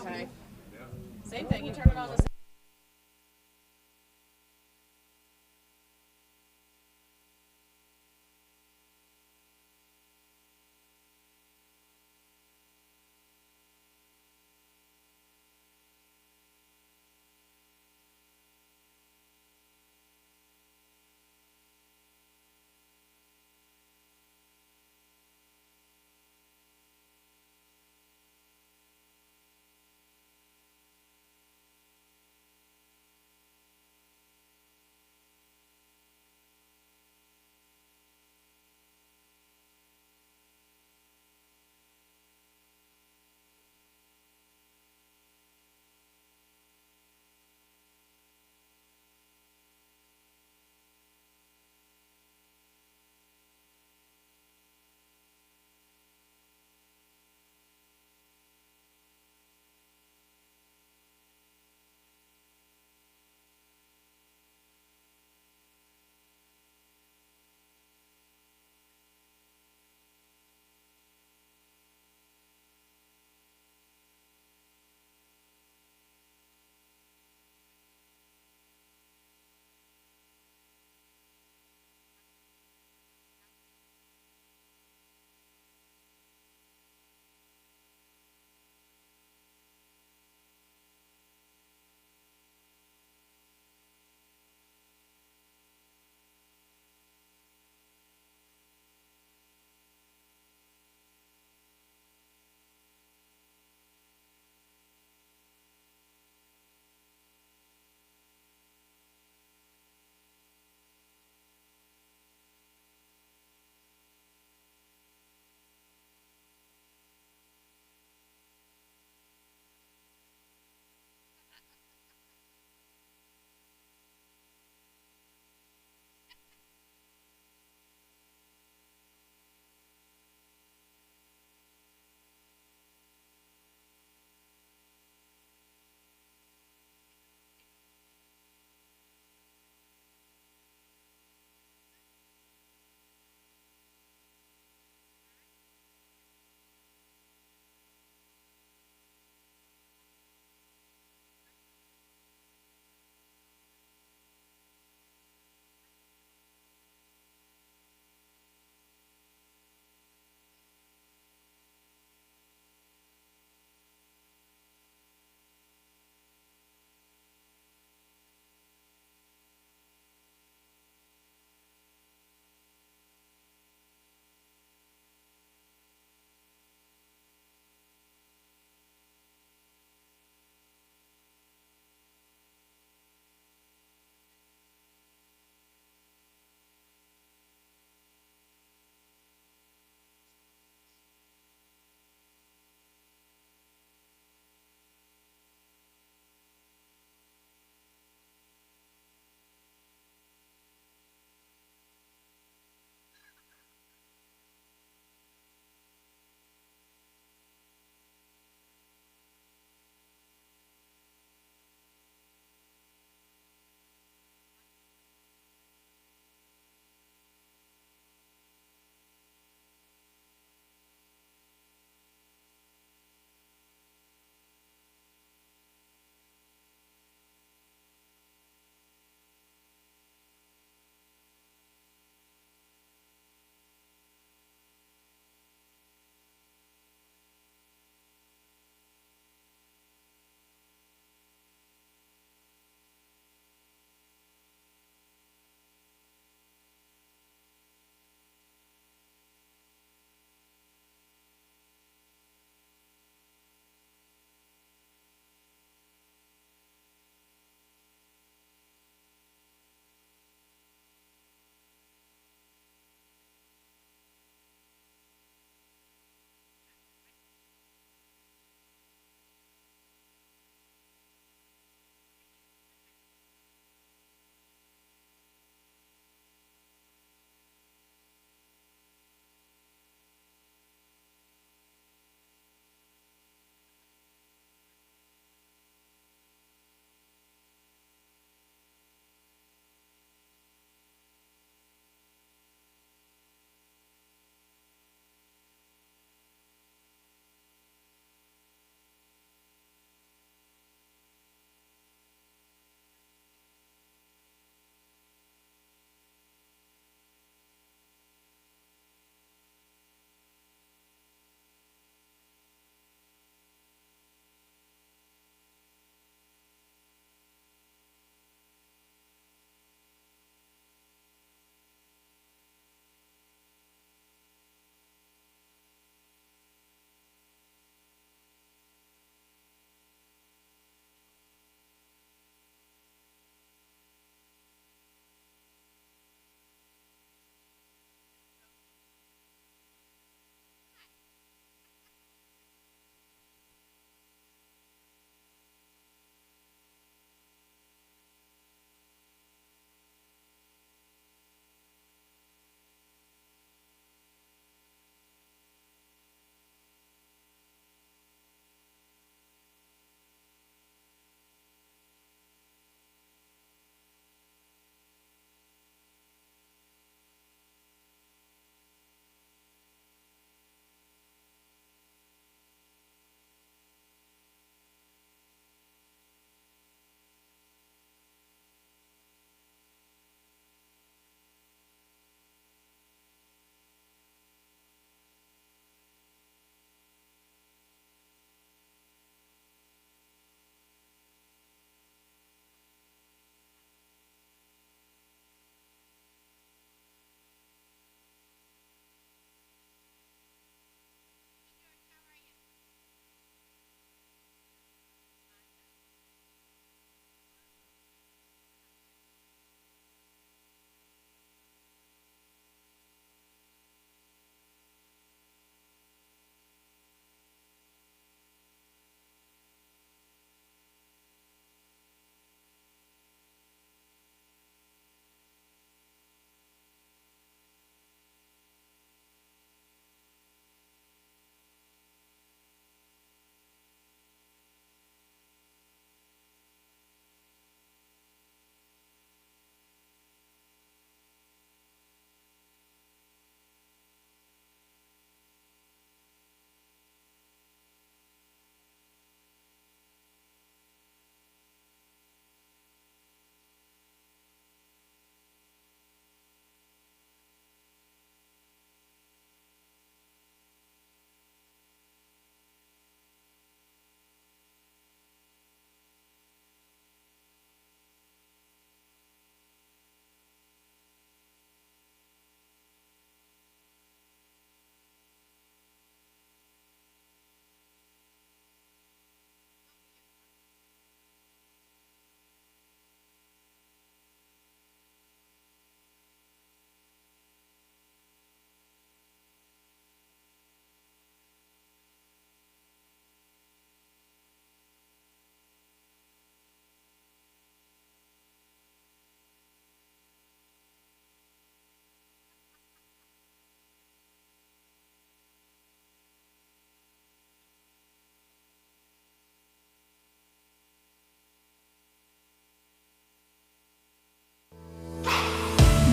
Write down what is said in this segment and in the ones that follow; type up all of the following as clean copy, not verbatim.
Okay. Same thing. You turn it on the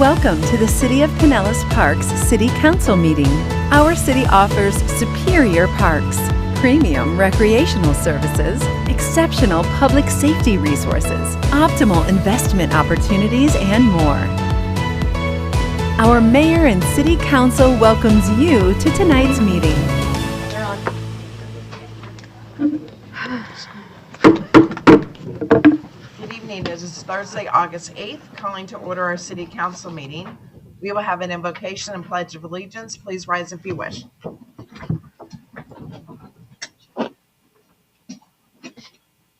Welcome to the City of Pinellas Parks City Council meeting. Our city offers superior parks, premium recreational services, exceptional public safety resources, optimal investment opportunities, and more. Our mayor and city council welcomes you to tonight's meeting. Good evening. It is Thursday, August 8th, calling to order our city council meeting. We will have an invocation and pledge of allegiance. Please rise if you wish.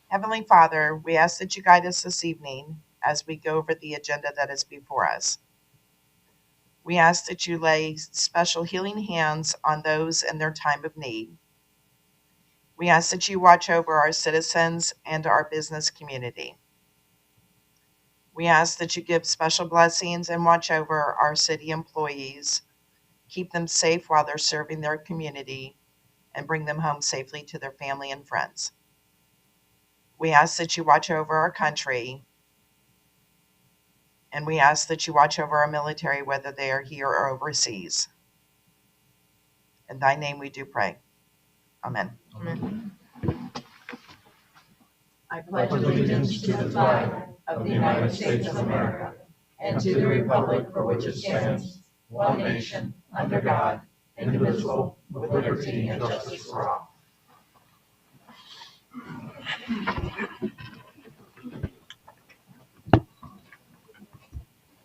Heavenly Father, we ask that you guide us this evening as we go over the agenda that is before us. We ask that you lay special healing hands on those in their time of need. We ask that you watch over our citizens and our business community. We ask that you give special blessings and watch over our city employees, keep them safe while they're serving their community, and bring them home safely to their family and friends. We ask that you watch over our country, and we ask that you watch over our military, whether they are here or overseas. In thy name we do pray. Amen. Amen. I pledge allegiance to the flag of the United States of America and to the republic for which it stands, one nation, under God, indivisible, with liberty and justice for all.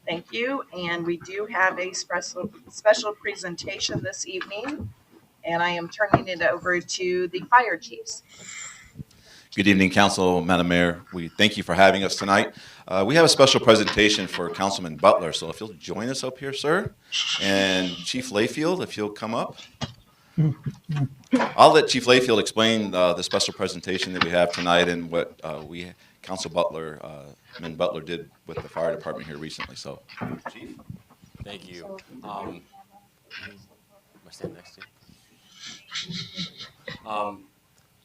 Thank you, and we do have a special presentation this evening, and I am turning it over to the fire chiefs. Good evening, Council, Madam Mayor. We thank you for having us tonight. We have a special presentation for Councilman Butler, so if you'll join us up here, sir. And Chief Layfield, if you'll come up. I'll let Chief Layfield explain the special presentation that we have tonight and what Council Butler, Butler did with the fire department here recently. So, Chief. Thank you. Am I standing next to you?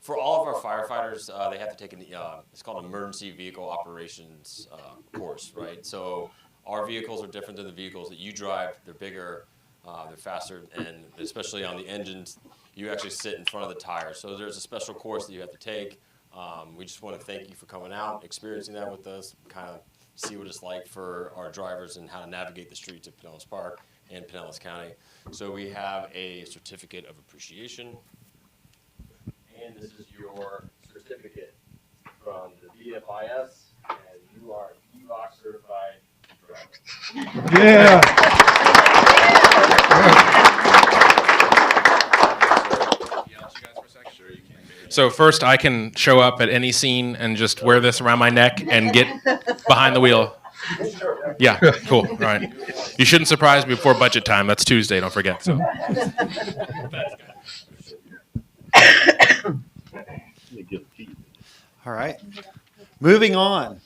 For all of our firefighters, they have to take it's called an emergency vehicle operations course, right? So our vehicles are different than the vehicles that you drive. They're bigger, they're faster, and especially on the engines, you actually sit in front of the tires. So there's a special course that you have to take. We just want to thank you for coming out, experiencing that with us, kind of see what it's like for our drivers and how to navigate the streets of Pinellas Park and Pinellas County. So we have a certificate of appreciation. And this is your certificate from the VFIS, and you are EVOC certified driver. Yeah. So first, I can show up at any scene and just wear this around my neck and get behind the wheel. Yeah, cool. All right. You shouldn't surprise me before budget time. That's Tuesday. Don't forget. So. All right. Moving on.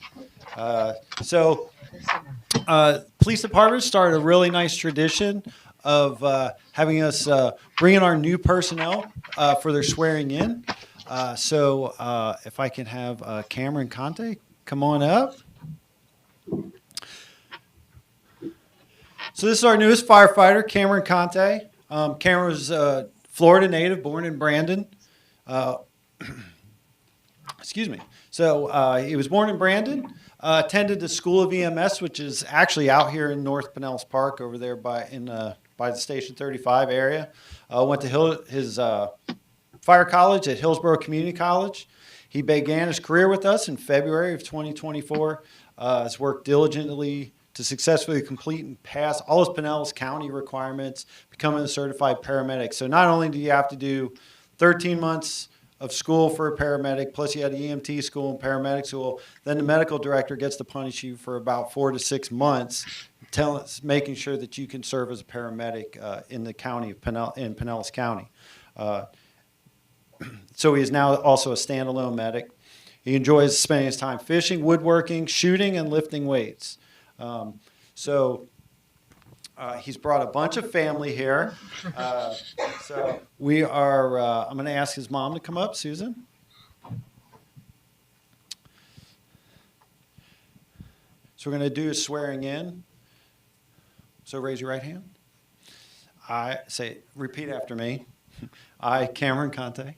Police department started a really nice tradition of having us bring in our new personnel for their swearing in. If I can have Cameron Conte come on up. So this is our newest firefighter, Cameron Conte. Cameron was a Florida native, born in Brandon. Excuse me. So he was born in Brandon, attended the School of EMS, which is actually out here in North Pinellas Park over there by the Station 35 area. Went to his fire college at Hillsborough Community College. He began his career with us in February of 2024. Has worked diligently to successfully complete and pass all his Pinellas County requirements, becoming a certified paramedic. So not only do you have to do 13 months of school for a paramedic, plus you had EMT school and paramedic school, then the medical director gets to punish you for about 4 to 6 months, making sure that you can serve as a paramedic in the county of Pinellas County. So he is now also a standalone medic. He enjoys spending his time fishing, woodworking, shooting, and lifting weights. He's brought a bunch of family here. So we are, I'm going to ask his mom to come up, Susan. So we're going to do a swearing in. So raise your right hand. Repeat after me. I, Cameron Conte,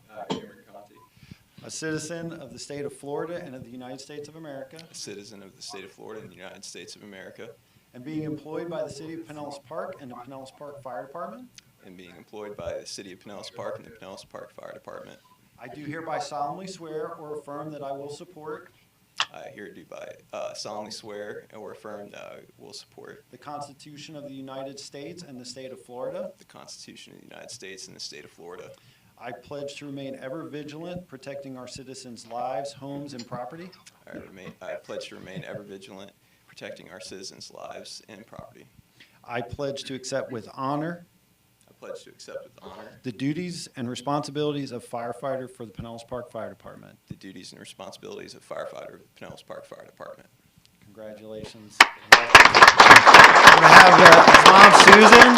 a citizen of the state of Florida and of the United States of America, a citizen of the state of Florida and the United States of America, and being employed by the city of Pinellas Park and the Pinellas Park Fire Department, and being employed by the city of Pinellas Park and the Pinellas Park Fire Department, I do hereby solemnly swear or affirm that I will support I hereby solemnly swear or affirm that I will support the Constitution of the United States and the state of Florida. the Constitution of the United States and the state of Florida. I pledge to remain ever vigilant, protecting our citizens' lives, homes, and property. I pledge to remain ever vigilant, protecting our citizens' lives and property. I pledge to accept with honor I pledge to accept with honor the duties and responsibilities of firefighter for the Pinellas Park Fire Department. the duties and responsibilities of firefighter of the Pinellas Park Fire Department. Congratulations. We're going to have his mom, Susan,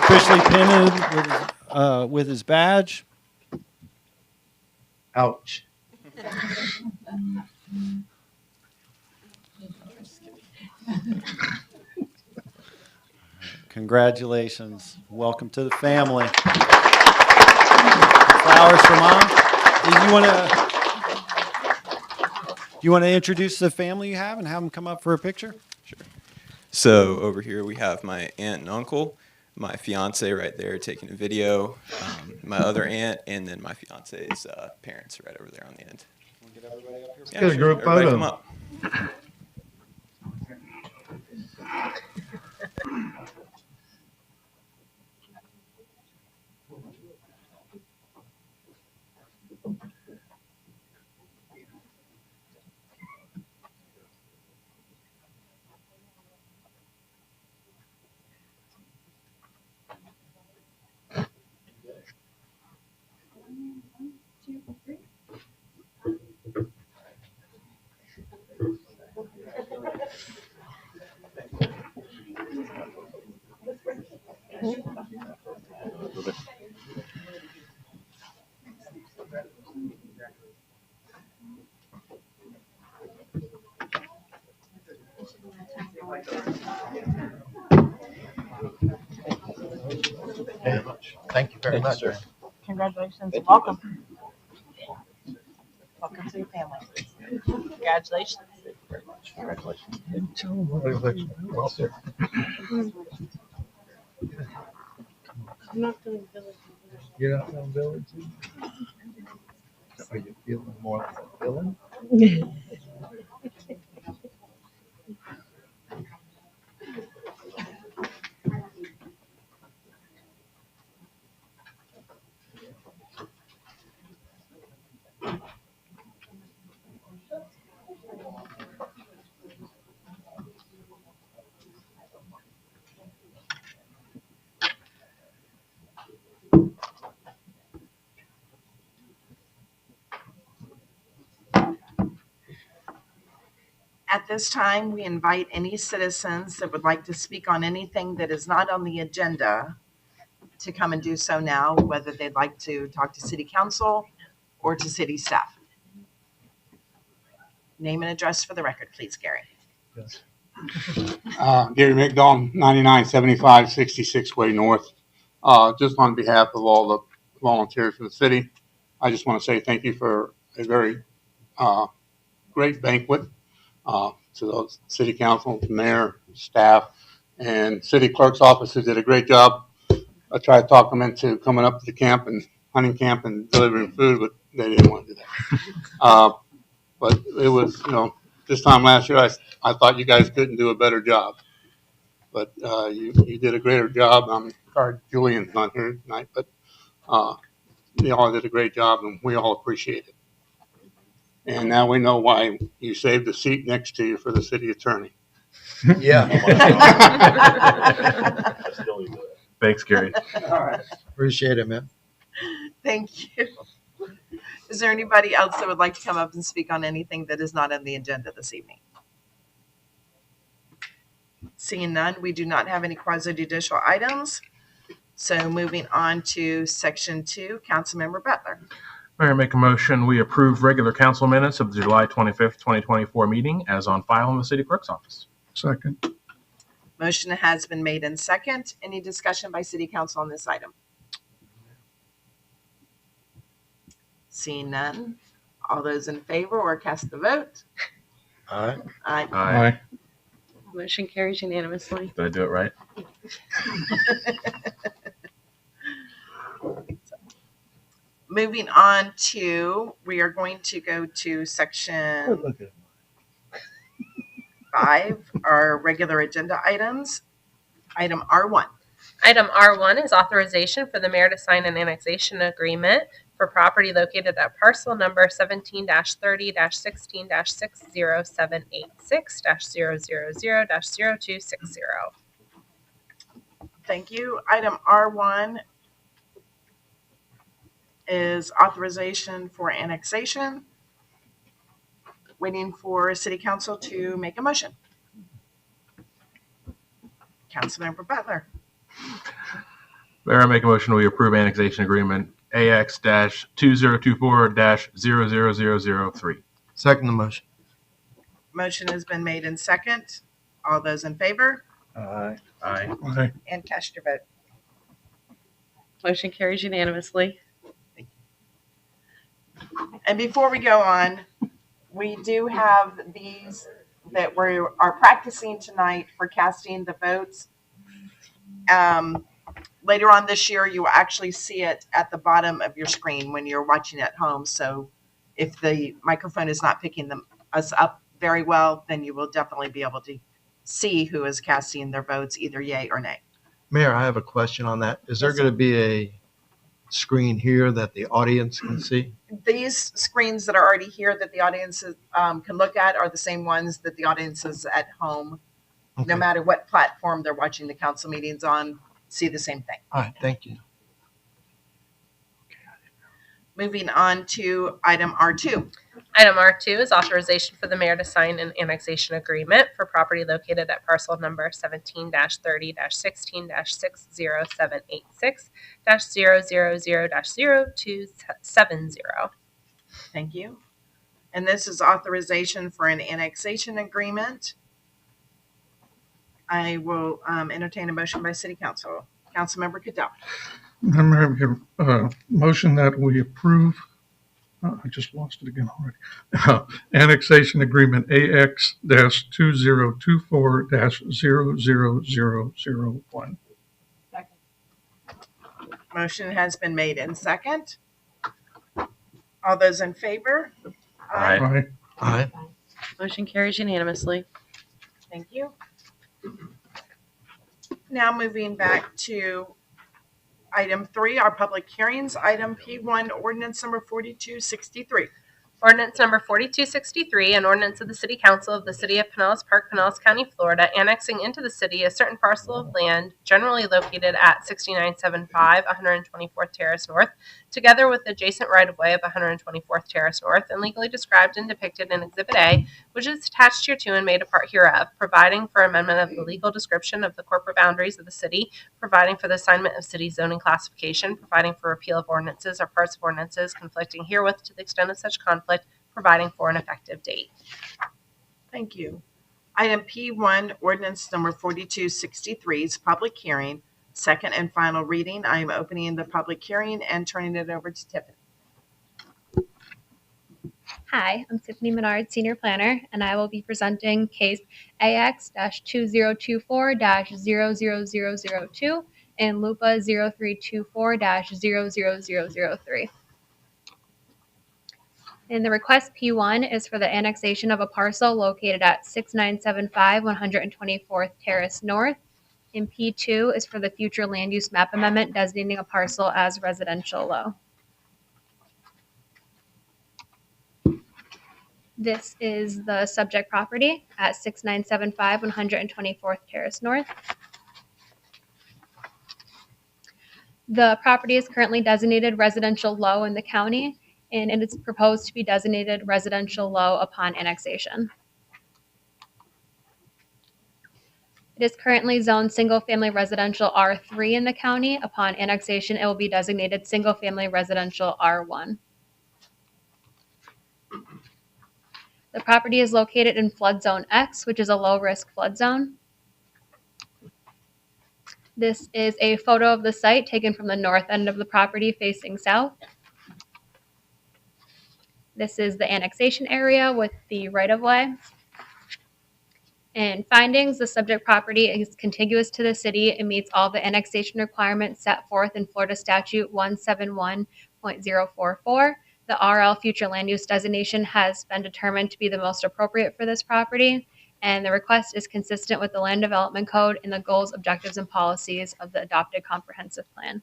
officially pinned with his badge. Ouch. Congratulations. Welcome to the family. Flowers for Mom. You want to introduce the family you have and have them come up for a picture? Sure. So over here we have my aunt and uncle, my fiance right there taking a video, my other aunt, and then my fiance's parents right over there on the end. Want to get everybody up here? Yeah, Get a group everybody photo. come up. Thank you very much. Congratulations. Welcome. Welcome to your family. Congratulations. Well, sir. You're not feeling villain too? Are you feeling more like a villain? At this time, we invite any citizens that would like to speak on anything that is not on the agenda to come and do so now, whether they'd like to talk to city council or to city staff. Name and address for the record, please, Gary. Gary McDonald, 9975 66 Way North. Just on behalf of all the volunteers for the city, I just want to say thank you for a very great banquet. To the city council, mayor, staff, and city clerk's office who did a great job. I tried to talk them into coming up to the camp and hunting camp and delivering food, but they didn't want to do that. But it was, this time last year, I thought you guys couldn't do a better job. But you did a greater job. I'm sorry Julian's not here tonight, but you all did a great job, and we all appreciate it. And now we know why you saved the seat next to you for the city attorney. Yeah. Thanks, Gary. Appreciate it, man. Thank you. Is there anybody else that would like to come up and speak on anything that is not on the agenda this evening? Seeing none, we do not have any quasi-judicial items. So moving on to section 2, Councilmember Butler. Mayor, make a motion, we approve regular council minutes of the July 25th, 2024 meeting as on file in the city clerk's office. Second. Motion has been made in second. Any discussion by city council on this item? Seeing none. All those in favor or cast the vote? Aye. Aye. Aye. Motion carries unanimously. Did I do it right? Moving on to, we are going to go to section Look at 5, our regular agenda items. Item R1. Item R1 is authorization for the mayor to sign an annexation agreement for property located at parcel number 17-30-16-60786-000-0260. Thank you. Item R1 is authorization for annexation. Waiting for city council to make a motion. Councilmember Butler. Mayor, I make a motion we approve annexation agreement AX-2024-00003. Second the motion. Motion has been made in second. All those in favor? Aye. Aye. Aye. And cast your vote. Motion carries unanimously. And before we go on, we do have these that we are practicing tonight for casting the votes. Later on this year, you will actually see it at the bottom of your screen when you're watching at home. So if the microphone is not picking us up very well, then you will definitely be able to see who is casting their votes, either yay or nay. Mayor, I have a question on that. Is there Yes, going to be a screen here that the audience can see? These screens that are already here that the audiences can look at are the same ones that the audiences at home, Okay. no matter what platform they're watching the council meetings on, see the same thing. All right, thank you. Moving on to item R2. Item R2 is authorization for the mayor to sign an annexation agreement for property located at parcel number 17-30-16-60786-000-0270. Thank you. And this is authorization for an annexation agreement. I will entertain a motion by city council. Councilmember Goodell. Madam Mayor, we have a motion that we approve. I just lost it again already. Annexation agreement AX-2024-00001. Motion has been made in second. All those in favor? Aye. Aye. Aye. Motion carries unanimously. Thank you. Now moving back to item 3, our public hearings. Item P1, ordinance number 4263. Ordinance number 4263, an ordinance of the City Council of the City of Pinellas Park, Pinellas County, Florida, annexing into the city a certain parcel of land generally located at 6975 124th Terrace North, together with adjacent right-of-way of 124th Terrace North, and legally described and depicted in Exhibit A, which is attached hereto and made a part hereof, providing for amendment of the legal description of the corporate boundaries of the city, providing for the assignment of city zoning classification, providing for repeal of ordinances or parts of ordinances conflicting herewith to the extent of such conflict, providing for an effective date. Thank you. Item P1, ordinance number 4263 is public hearing, second and final reading. I am opening the public hearing and turning it over to Tiffany. Hi, I'm Tiffany Menard, Senior Planner, and I will be presenting case AX-2024-00002 and LUPA 0324-00003. And the request P1 is for the annexation of a parcel located at 6975 124th Terrace North. And P2 is for the future land use map amendment designating a parcel as residential low. This is the subject property at 6975 124th Terrace North. The property is currently designated residential low in the county, and it is proposed to be designated residential low upon annexation. It is currently zoned single-family residential R3 in the county. Upon annexation, it will be designated single-family residential R1. The property is located in flood zone X, which is a low-risk flood zone. This is a photo of the site taken from the north end of the property facing south. This is the annexation area with the right-of-way. And findings, the subject property is contiguous to the city. It meets all the annexation requirements set forth in Florida Statute 171.044. The RL future land use designation has been determined to be the most appropriate for this property, and the request is consistent with the Land Development Code and the goals, objectives, and policies of the adopted comprehensive plan.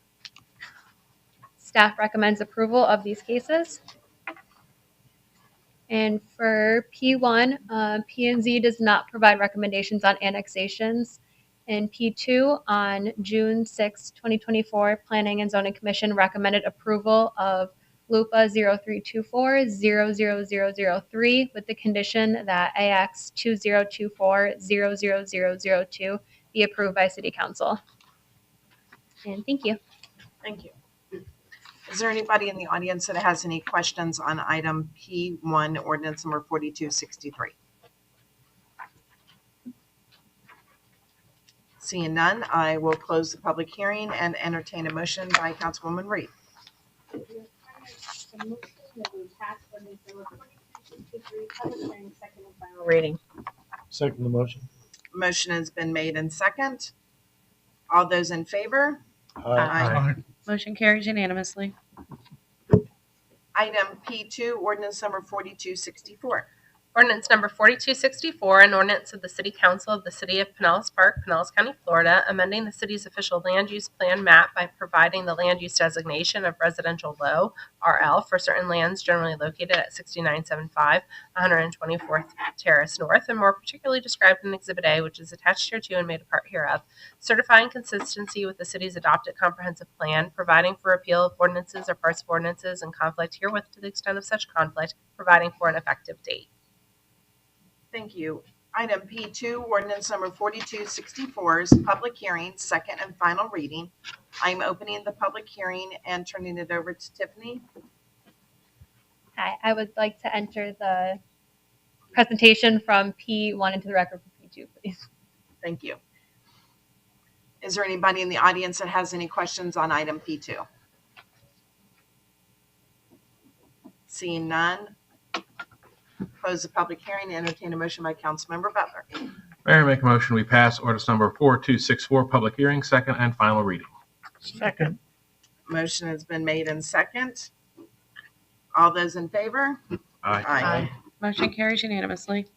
Staff recommends approval of these cases. And for P1, P&Z does not provide recommendations on annexations. In P2, on June 6, 2024, Planning and Zoning Commission recommended approval of LUPA 0324-00003 with the condition that AX 2024-00002 be approved by City Council. And thank you. Thank you. Is there anybody in the audience that has any questions on item P1, ordinance number 4263? Seeing none, I will close the public hearing and entertain a motion by Councilwoman Reed. Reading. Second the motion. Motion has been made in second. All those in favor? Aye. Motion carries unanimously. Item P2, ordinance number 4264. Ordinance number 4264, an ordinance of the City Council of the City of Pinellas Park, Pinellas County, Florida, amending the city's official land use plan map by providing the land use designation of residential low, RL, for certain lands generally located at 6975 124th Terrace North, and more particularly described in Exhibit A, which is attached hereto and made a part hereof, certifying consistency with the city's adopted comprehensive plan, providing for repeal of ordinances or parts of ordinances in conflict herewith to the extent of such conflict, providing for an effective date. Thank you. Item P2, ordinance number 4264's public hearing, second and final reading. I'm opening the public hearing and turning it over to Tiffany. Hi, I would like to enter the presentation from P1 into the record for P2, please. Thank you. Is there anybody in the audience that has any questions on item P2? Seeing none, close the public hearing and entertain a motion by Councilmember Butler. Mayor, make a motion, we pass ordinance number 4264, public hearing, second and final reading. Second. Motion has been made in second. All those in favor? Aye. Motion carries unanimously.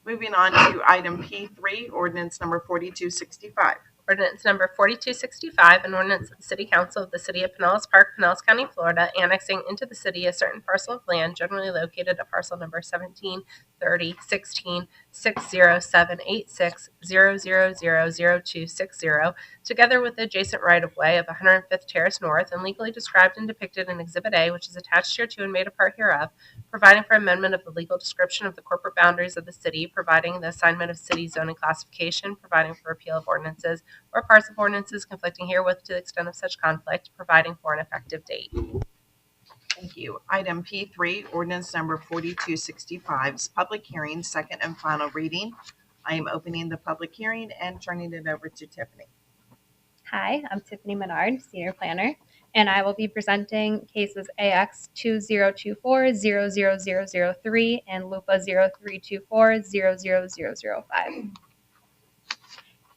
Moving on to item P3, ordinance number 4265. Ordinance number 4265, an ordinance of the City Council of the City of Pinellas Park, Pinellas County, Florida, annexing into the city a certain parcel of land generally located at parcel number 173016607860000260, together with the adjacent right-of-way of 105th Terrace North and legally described and depicted in Exhibit A, which is attached hereto and made a part hereof, providing for amendment of the legal description of the corporate boundaries of the city, providing the assignment of city zoning classification, providing for repeal of ordinances or parts of ordinances conflicting herewith to the extent of such conflict, providing for an effective date. Thank you. Item P3, ordinance number 4265's public hearing, second and final reading. I am opening the public hearing and turning it over to Tiffany. Hi, I'm Tiffany Menard, Senior Planner, and I will be presenting cases AX 2024-00003 and LUPA 0324-00005.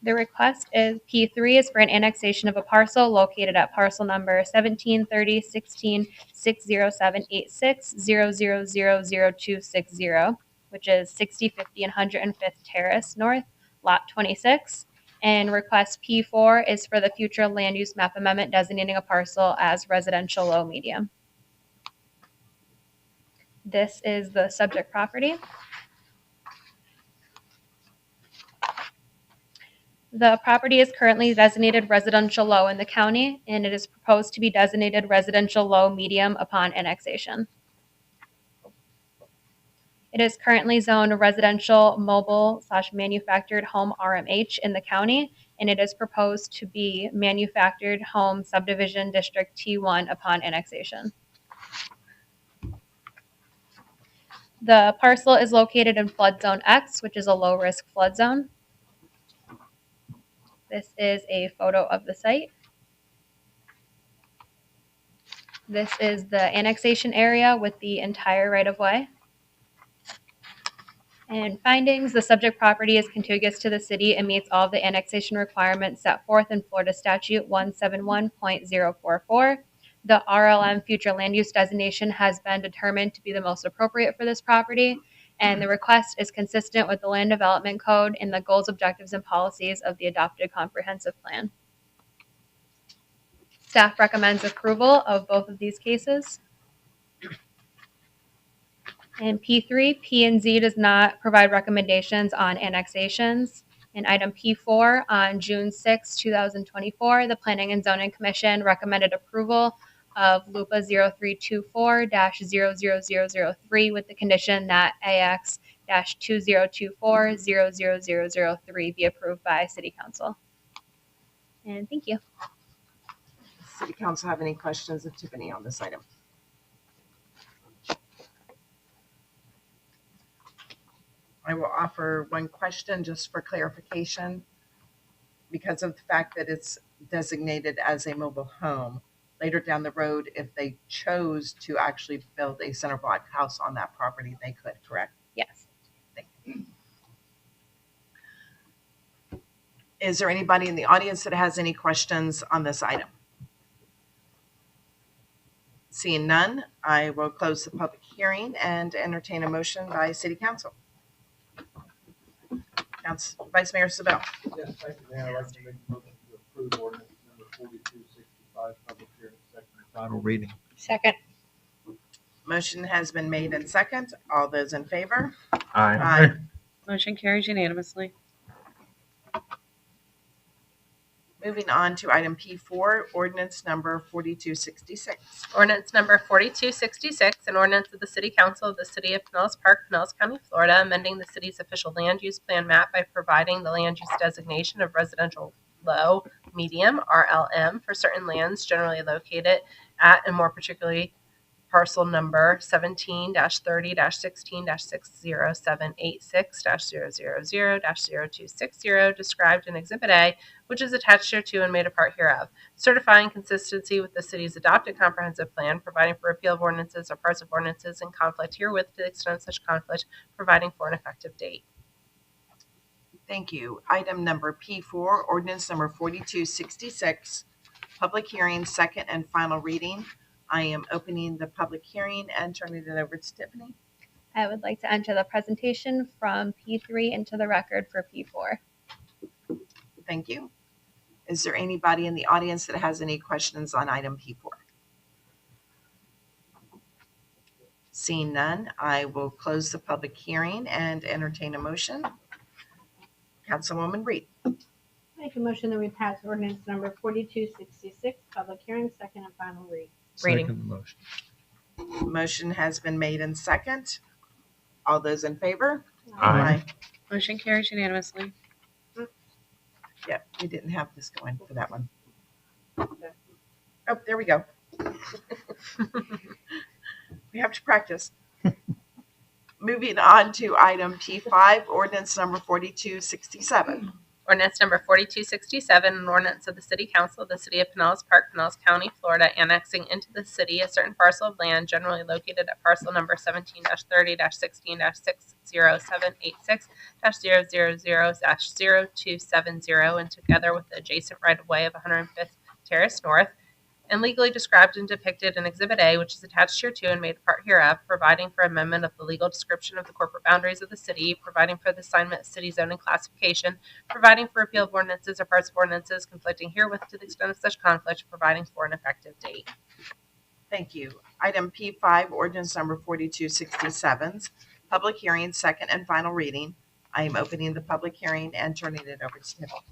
The request is P3 is for an annexation of a parcel located at parcel number 1730-16-60786-0000260, which is 6050 and 105th Terrace North, Lot 26. And request P4 is for the future land use map amendment designating a parcel as residential low medium. This is the subject property. The property is currently designated residential low in the county, and it is proposed to be designated residential low medium upon annexation. It is currently zoned residential mobile / manufactured home RMH in the county, and it is proposed to be manufactured home subdivision district T1 upon annexation. The parcel is located in flood zone X, which is a low risk flood zone. This is a photo of the site. This is the annexation area with the entire right-of-way. And findings, the subject property is contiguous to the city and meets all of the annexation requirements set forth in Florida Statute 171.044. The RLM future land use designation has been determined to be the most appropriate for this property, and the request is consistent with the Land Development Code and the goals, objectives, and policies of the adopted comprehensive plan. Staff recommends approval of both of these cases. And P3, P and Z does not provide recommendations on annexations. In item P4, on June 6, 2024, the Planning and Zoning Commission recommended approval of LUPA 0324-00003 with the condition that AX-2024-00003 be approved by City Council. And thank you. City Council have any questions of Tiffany on this item? I will offer one question just for clarification. Because of the fact that it's designated as a mobile home, later down the road, if they chose to actually build a center block house on that property, they could, correct? Yes. Thank you. Is there anybody in the audience that has any questions on this item? Seeing none, I will close the public hearing and entertain a motion by City Council. Vice Mayor Sabel. Yes, thank you, Mayor. I'd like to make a motion to approve ordinance number 4265, public hearing, second and final reading. Second. Motion has been made and second. All those in favor? Aye. Motion carries unanimously. Moving on to item P4, ordinance number 4266. Ordinance number 4266, an ordinance of the City Council of the City of Pinellas Park, Pinellas County, Florida, amending the city's official land use plan map by providing the land use designation of residential low, medium, RLM, for certain lands generally located at, and more particularly, parcel number 17-30-60786-000-02060, described in Exhibit A, which is attached hereto and made a part hereof, certifying consistency with the city's adopted comprehensive plan, providing for repeal of ordinances or parts of ordinances in conflict herewith to the extent of such conflict, providing for an effective date. Thank you. Item number P4, ordinance number 4266, public hearing, second and final reading. I am opening the public hearing and turning it over to Tiffany. I would like to enter the presentation from P3 into the record for P4. Thank you. Is there anybody in the audience that has any questions on item P4? Seeing none, I will close the public hearing and entertain a motion. Councilwoman Reed. Make a motion that we pass ordinance number 4266, public hearing, second and final reading. Second motion. Motion has been made and second. All those in favor? Aye. Motion carries unanimously. Yeah, we didn't have this going for that one. Oh, there we go. We have to practice. Moving on to item P5, ordinance number 4267. Ordinance number 4267, an ordinance of the City Council of the City of Pinellas Park, Pinellas County, Florida, annexing into the city a certain parcel of land generally located at parcel number 17-30-16-60786-000-0270 and together with the adjacent right-of-way of 105th Terrace North, and legally described and depicted in Exhibit A, which is attached hereto and made a part hereof, providing for amendment of the legal description of the corporate boundaries of the city, providing for the assignment of city zoning classification, providing for repeal of ordinances or parts of ordinances conflicting herewith to the extent of such conflict, providing for an effective date. Thank you. Item P5, ordinance number 4267, public hearing, second and final reading. I am opening the public hearing and turning it over to Tiffany.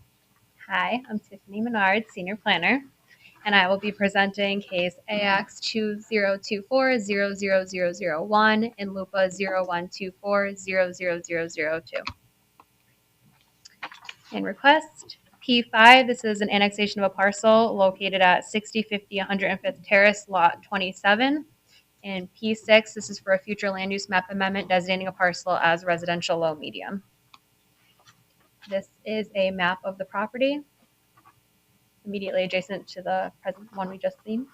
Hi, I'm Tiffany Menard, Senior Planner, and I will be presenting case AX 2024-00001 and LUPA 0124-00002. In request, P5, this is an annexation of a parcel located at 6050 105th Terrace, Lot 27. In P6, this is for a future land use map amendment designating a parcel as residential low medium. This is a map of the property. immediately adjacent to the present one we just seen.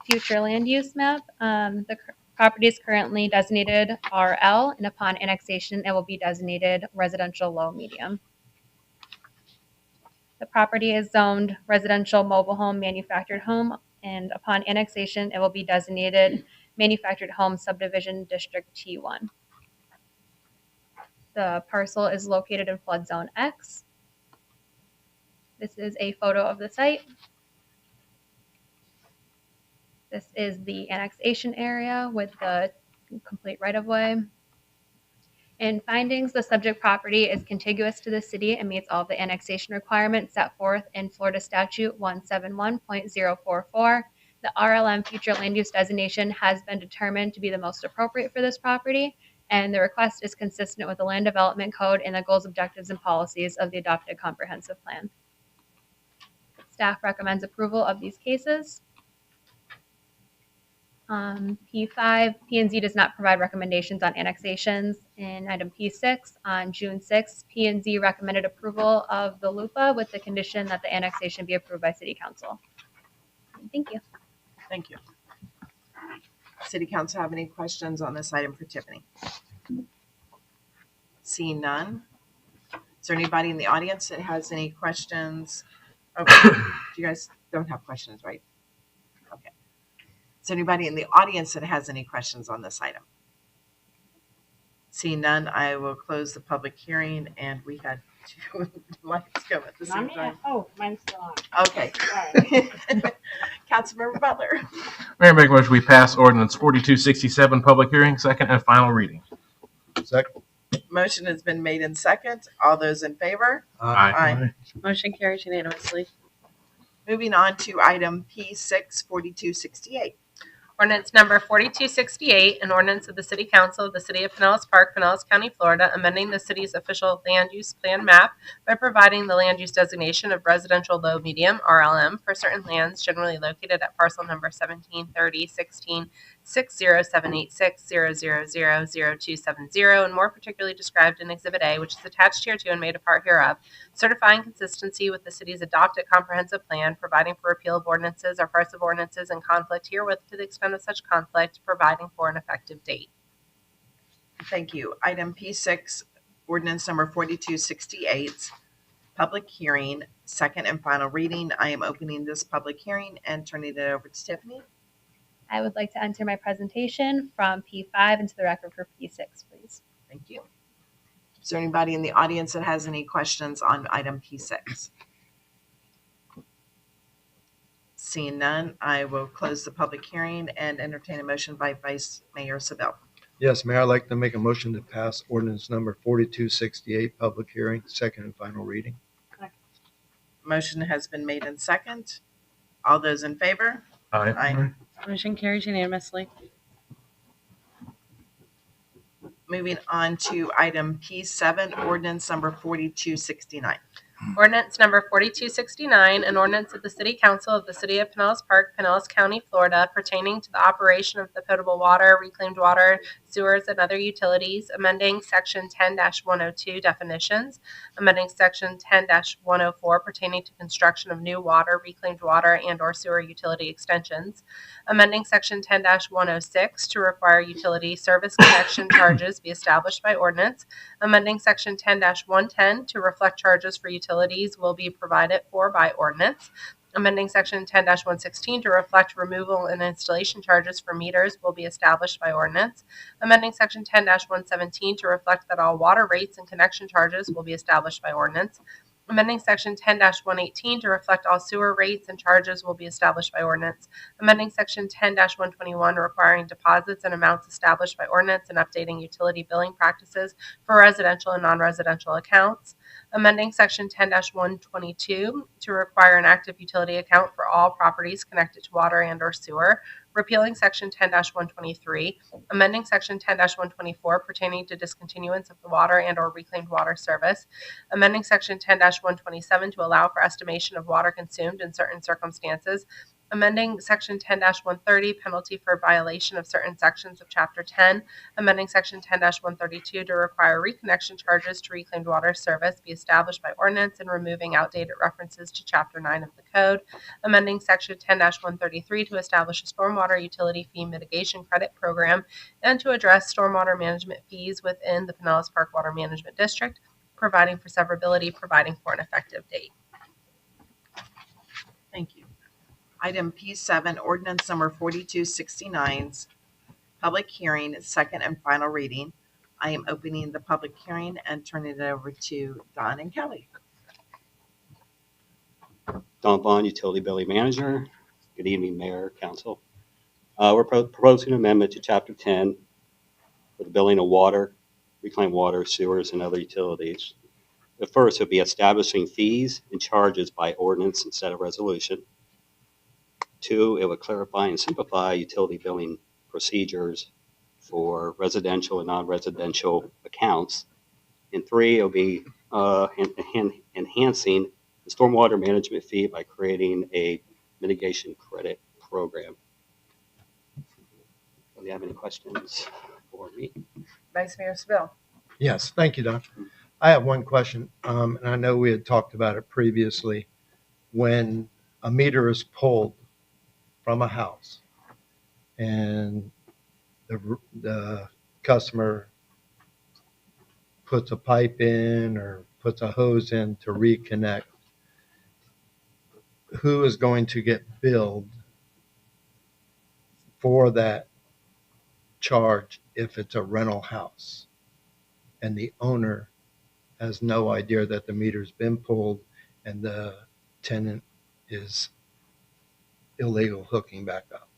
Future land use map. The property is currently designated RL, and upon annexation, it will be designated residential low medium. The property is zoned residential mobile home, manufactured home, and upon annexation, it will be designated manufactured home subdivision district T1. The parcel is located in flood zone X. This is a photo of the site. This is the annexation area with the complete right-of-way. In findings, the subject property is contiguous to the city and meets all of the annexation requirements set forth in Florida Statute 171.044. The RLM future land use designation has been determined to be the most appropriate for this property, and the request is consistent with the Land Development Code and the goals, objectives, and policies of the adopted comprehensive plan. Staff recommends approval of these cases. P5, P&Z does not provide recommendations on annexations. In item P6, on June 6th, P&Z recommended approval of the LUPA with the condition that the annexation be approved by City Council. Thank you. Thank you. City Council have any questions on this item for Tiffany? Seeing none. Is there anybody in the audience that has any questions? Okay. You guys don't have questions, right? Okay. Is there anybody in the audience that has any questions on this item? Seeing none, I will close the public hearing, and we had two lights go at the same time. Oh, mine's still on. Okay. Councilmember Butler. Mayor, make a motion we pass ordinance 4267, public hearing, second and final reading. Second. Motion has been made in second. All those in favor? Aye. Motion carries unanimously. Moving on to item P6, 4268. Ordinance number 4268, an ordinance of the City Council of the City of Pinellas Park, Pinellas County, Florida, amending the city's official land use plan map by providing the land use designation of residential low medium, RLM, for certain lands generally located at parcel number 1730-16-60786-0000270, and more particularly described in Exhibit A, which is attached hereto and made a part hereof, certifying consistency with the city's adopted comprehensive plan, providing for repeal of ordinances or parts of ordinances in conflict herewith to the extent of such conflict, providing for an effective date. Thank you. Item P6, ordinance number 4268, public hearing, second and final reading. I am opening this public hearing and turning it over to Tiffany. I would like to enter my presentation from P5 into the record for P6, please. Thank you. Is there anybody in the audience that has any questions on item P6? Seeing none, I will close the public hearing and entertain a motion by Vice Mayor Sabel. Yes, Mayor, I'd like to make a motion to pass ordinance number 4268, public hearing, second and final reading. Motion has been made in second. All those in favor? Aye. Motion carries unanimously. Moving on to item P7, ordinance number 4269. Ordinance number 4269, an ordinance of the City Council of the City of Pinellas Park, Pinellas County, Florida, pertaining to the operation of the potable water, reclaimed water, sewers, and other utilities, amending Section 10-102 definitions, amending Section 10-104 pertaining to construction of new water, reclaimed water, and/or sewer utility extensions, amending Section 10-106 to require utility service connection charges be established by ordinance, amending Section 10-110 to reflect charges for utilities will be provided for by ordinance, amending Section 10-116 to reflect removal and installation charges for meters will be established by ordinance, amending Section 10-117 to reflect that all water rates and connection charges will be established by ordinance, amending Section 10-118 to reflect all sewer rates and charges will be established by ordinance, amending Section 10-121 requiring deposits and amounts established by ordinance and updating utility billing practices for residential and non-residential accounts, amending Section 10-122 to require an active utility account for all properties connected to water and/or sewer, repealing Section 10-123, amending Section 10-124 pertaining to discontinuance of the water and/or reclaimed water service, amending Section 10-127 to allow for estimation of water consumed in certain circumstances, amending Section 10-130, penalty for violation of certain sections of Chapter 10, amending Section 10-132 to require reconnection charges to reclaimed water service be established by ordinance and removing outdated references to Chapter 9 of the Code, amending Section 10-133 to establish a stormwater utility fee mitigation credit program and to address stormwater management fees within the Pinellas Park Water Management District, providing for severability, providing for an effective date. Thank you. Item P7, ordinance number 4269's public hearing, second and final reading. I am opening the public hearing and turning it over to Don and Kelly. Don Vaughn, Utility Billing Manager. Good evening, Mayor, Council. We're proposing an amendment to Chapter 10 for the billing of water, reclaimed water, sewers, and other utilities. The first would be establishing fees and charges by ordinance instead of resolution. 2, it would clarify and simplify utility billing procedures for residential and non-residential accounts. And 3, it will be enhancing the stormwater management fee by creating a mitigation credit program. Do you have any questions for me? Vice Mayor Seville. Yes, thank you, Don. I have one question, and I know we had talked about it previously. When a meter is pulled from a house and the customer puts a pipe in or puts a hose in to reconnect, who is going to get billed for that charge if it's a rental house and the owner has no idea that the meter's been pulled and the tenant is illegal hooking back up?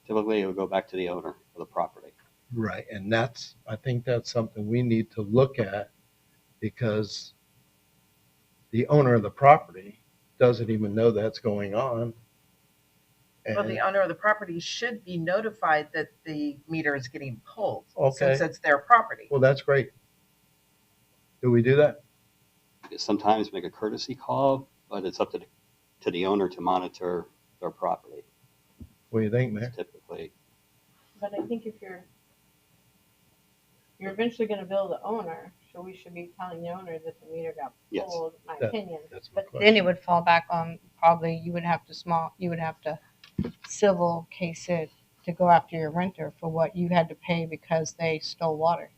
Typically, it would go back to the owner of the property. Right, and I think that's something we need to look at, because the owner of the property doesn't even know that's going on. Well, the owner of the property should be notified that the meter is getting pulled, Okay. since it's their property. Well, that's great. Do we do that? Sometimes make a courtesy call, but it's up to the owner to monitor their property. What do you think, Mayor? Typically, But I think if you're eventually gonna bill the owner, so we should be telling the owner that the meter got Yes. pulled, in my That- opinion. That's my But question. then it would fall back on, probably you would have to civil case it to go after your renter for what you had to pay because they stole water.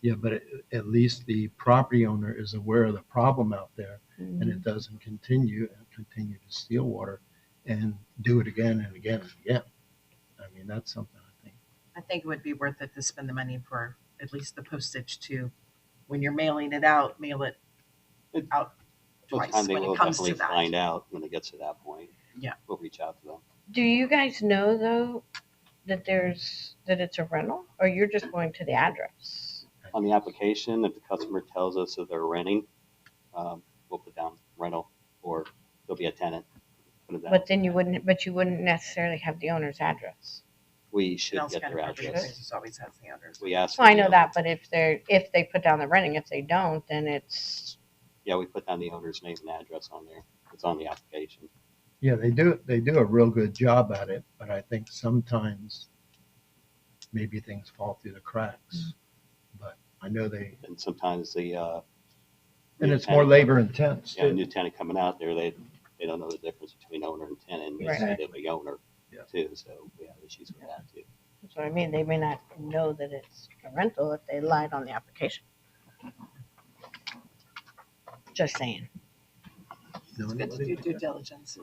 Yeah, but at least the property owner is aware of the problem out there, and it doesn't continue to steal water and do it again and again and again. I mean, that's something I think it would be worth it to spend the money for at least the postage to, when you're mailing it out, mail it out most twice time they when will it comes to definitely that. find out when it gets to that point. Yeah. We'll reach out to them. Do you guys know though that it's a rental, or you're just going to the address? On the application, if the customer tells us that they're renting, we'll put down rental, or there'll be a tenant. Put it down. But then you wouldn't necessarily have the owner's address. We should Pinellas get County their Property address. Appraisers always has the owners. We ask. So I know that, but if they put down the renting, if they don't, then it's. Yeah, we put down the owner's name and address on there. It's on the application. Yeah, they do a real good job at it, but I think sometimes maybe things fall through the cracks. But I know And sometimes the and it's more labor intense Yeah, a too. new tenant coming out there, they don't know the difference between owner and tenant. They say they're the owner too, so we have issues with that too. That's what I mean. They may not know that it's a rental if they lied on the application. Just saying. It's good to do due diligence.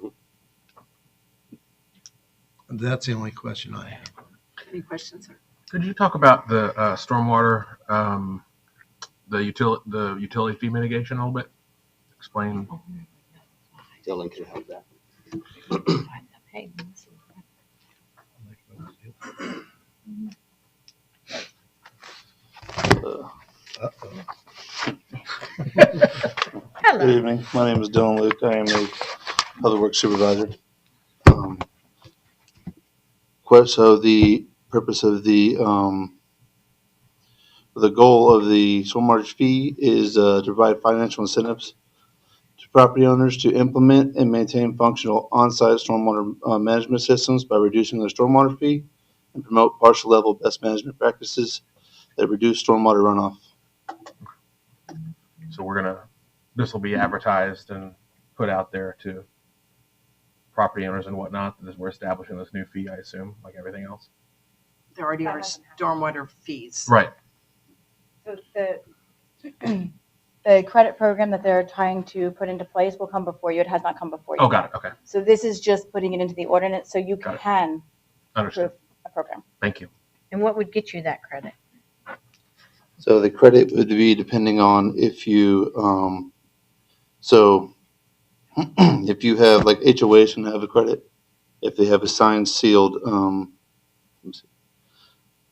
That's the only question I have. Any questions? Could you talk about the stormwater, the utility fee mitigation a little bit? Explain. Dylan can help that. Hey, Good evening. My name is Dylan Luke. I am a public works supervisor. So the purpose of the goal of the stormwater fee is to provide financial incentives to property owners to implement and maintain functional on-site stormwater management systems by reducing their stormwater fee and promote partial level best management practices that reduce stormwater runoff. So this will be advertised and put out there to property owners and whatnot, that we're establishing this new fee, I assume, like everything else. There already are stormwater fees. Right. So the credit program that they're trying to put into place will come before you. It has not come before you. Oh, got it. Okay. So this is just putting it into the ordinance so you Got it. can Understood. approve a program. Thank you. And what would get you that credit? So the credit would be depending on if you, if you have like HOAs can have a credit, if they have a signed sealed,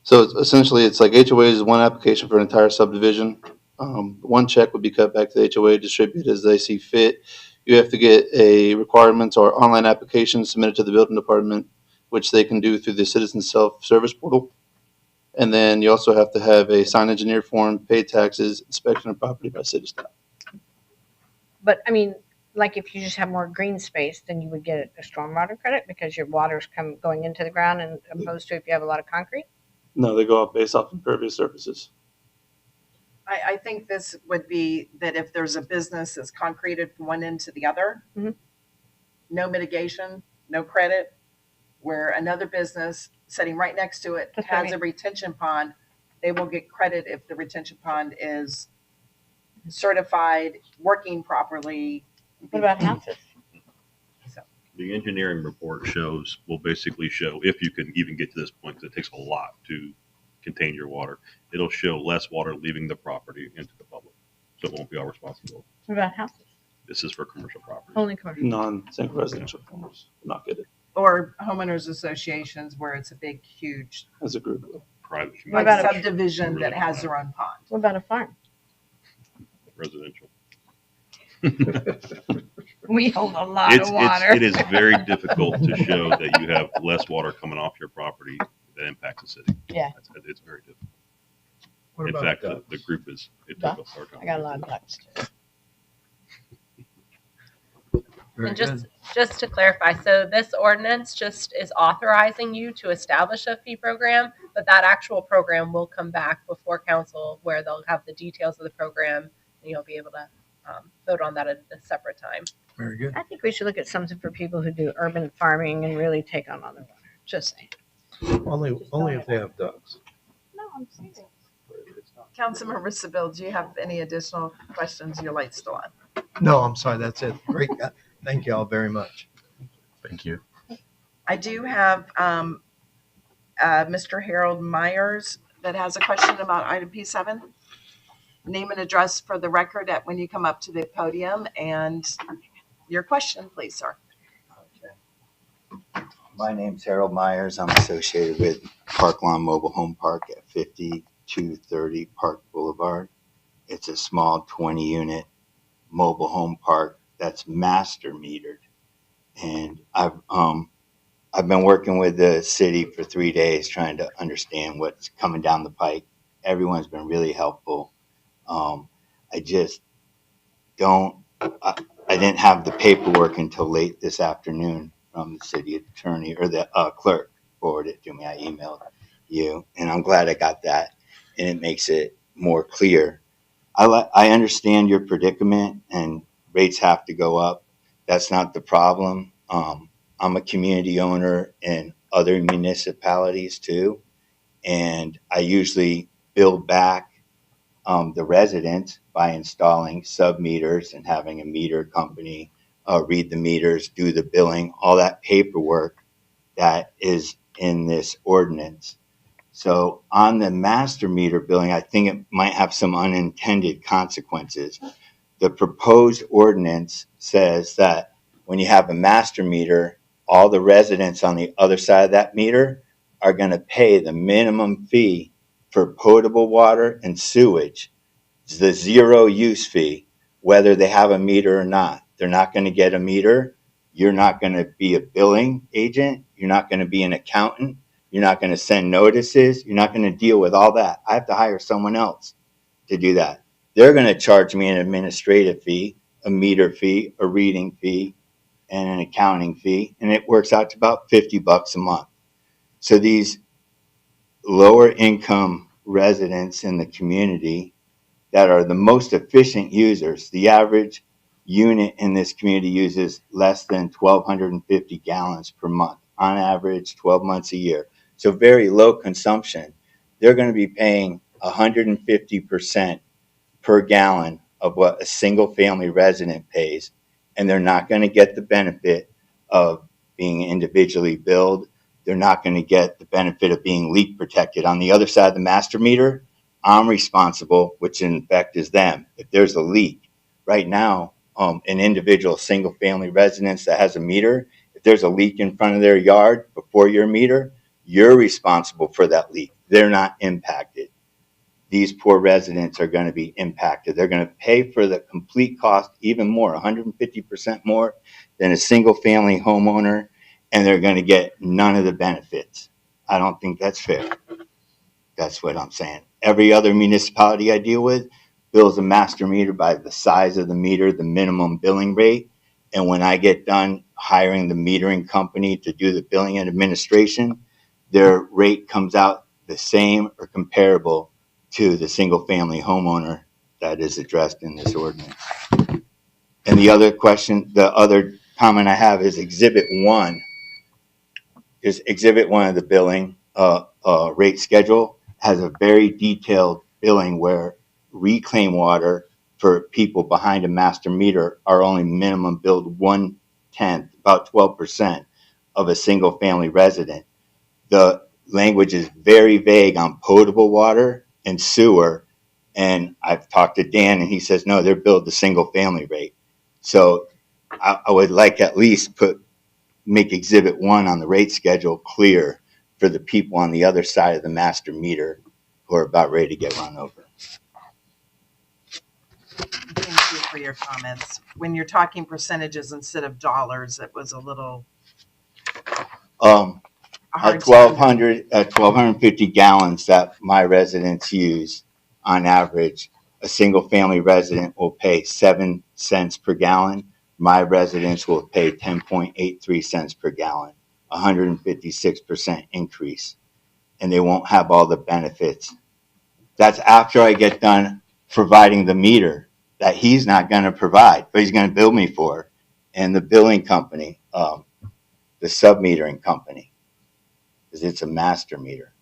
so essentially it's like HOA is one application for an entire subdivision. One check would be cut back to the HOA, distributed as they see fit. You have to get a requirements or online application submitted to the building department, which they can do through the citizen self-service portal. And then you also have to have a signed engineer form, pay taxes, inspection of property by city staff. But I mean, like if you just have more green space, then you would get a stormwater credit because your water's going into the ground, and opposed to if you have a lot of concrete. No, they go off based off impervious surfaces. I think this would be that if there's a business that's concreted from one end to the other, no mitigation, no credit, where another business sitting right next to it has a retention pond, they will get credit if the retention pond is certified, working properly. What about houses? The engineering report will basically show, if you can even get to this point, because it takes a lot to contain your water, it'll show less water leaving the property into the public. So it won't be our responsibility. What about houses? This is for commercial property. Only commercial. Non-single residential homes not get it. Or homeowners associations where it's a big, huge As a group. Private. like subdivision that has their own pond. What about a farm? Residential. We hold a lot of water. It is very difficult to show that you have less water coming off your property that impacts the city. Yeah. It's very difficult. What In about fact, ducks? the group is, it took Ducks? a hard time. I got a lot of ducks too. And just to clarify, so this ordinance just is authorizing you to establish a fee program, but that actual program will come back before council where they'll have the details of the program and you'll be able to vote on that at a separate time. Very good. I think we should look at something for people who do urban farming and really take on other water. Just saying. Only if they have ducks. No, I'm serious. Councilmember Seville, do you have any additional questions? Your light's still on. No, I'm sorry. That's it. Great. Thank you all very much. Thank you. I do have Mr. Harold Myers that has a question about item P7. Name and address for the record when you come up to the podium, and your question, please, sir. My name's Harold Myers. I'm associated with Park Lawn Mobile Home Park at 5230 Park Boulevard. It's a small 20-unit mobile home park that's master metered. And I've been working with the city for 3 days trying to understand what's coming down the pike. Everyone's been really helpful. I just I didn't have the paperwork until late this afternoon from the city attorney, or the clerk forwarded it to me. I emailed you, and I'm glad I got that, and it makes it more clear. I understand your predicament, and rates have to go up. That's not the problem. I'm a community owner in other municipalities too, and I usually build back the residents by installing sub-meters and having a meter company read the meters, do the billing, all that paperwork that is in this ordinance. So on the master meter billing, I think it might have some unintended consequences. The proposed ordinance says that when you have a master meter, all the residents on the other side of that meter are going to pay the minimum fee for potable water and sewage. It's the zero use fee, whether they have a meter or not. They're not going to get a meter. You're not going to be a billing agent. You're not going to be an accountant. You're not going to send notices. You're not going to deal with all that. I have to hire someone else to do that. They're going to charge me an administrative fee a meter fee, a reading fee, and an accounting fee, and it works out to about $50 a month. So these lower income residents in the community that are the most efficient users, the average unit in this community uses less than 1,250 gallons per month, on average 12 months a year. So very low consumption. They're going to be paying 150% per gallon of what a single family resident pays, and they're not going to get the benefit of being individually billed. They're not going to get the benefit of being leak protected. On the other side of the master meter, I'm responsible, which in effect is them. If there's a leak right now, an individual single family residence that has a meter, if there's a leak in front of their yard before your meter, you're responsible for that leak. They're not impacted. These poor residents are going to be impacted. They're going to pay for the complete cost even more, 150% more than a single family homeowner, and they're going to get none of the benefits. I don't think that's fair. That's what I'm saying. Every other municipality I deal with bills a master meter by the size of the meter, the minimum billing rate. And when I get done hiring the metering company to do the billing and administration, their rate comes out the same or comparable to the single family homeowner that is addressed in this ordinance. And the other question, the other comment I have is Exhibit 1. Is Exhibit 1 of the billing rate schedule has a very detailed billing where reclaimed water for people behind a master meter are only minimum billed 1/10, about 12% of a single family resident. The language is very vague on potable water and sewer. And I've talked to Dan and he says, no, they're billed the single family rate. So I would like at least make Exhibit 1 on the rate schedule clear for the people on the other side of the master meter who are about ready to get run over. Thank you for your comments. When you're talking percentages instead of dollars, it was a little At 1,250 gallons that my residents use on average, a single family resident will pay 7 cents per gallon. My residents will pay 10.83 cents per gallon, 156% increase. And they won't have all the benefits. That's after I get done providing the meter that he's not going to provide, but he's going to bill me for. And the billing company, the sub-metering company, because it's a master meter.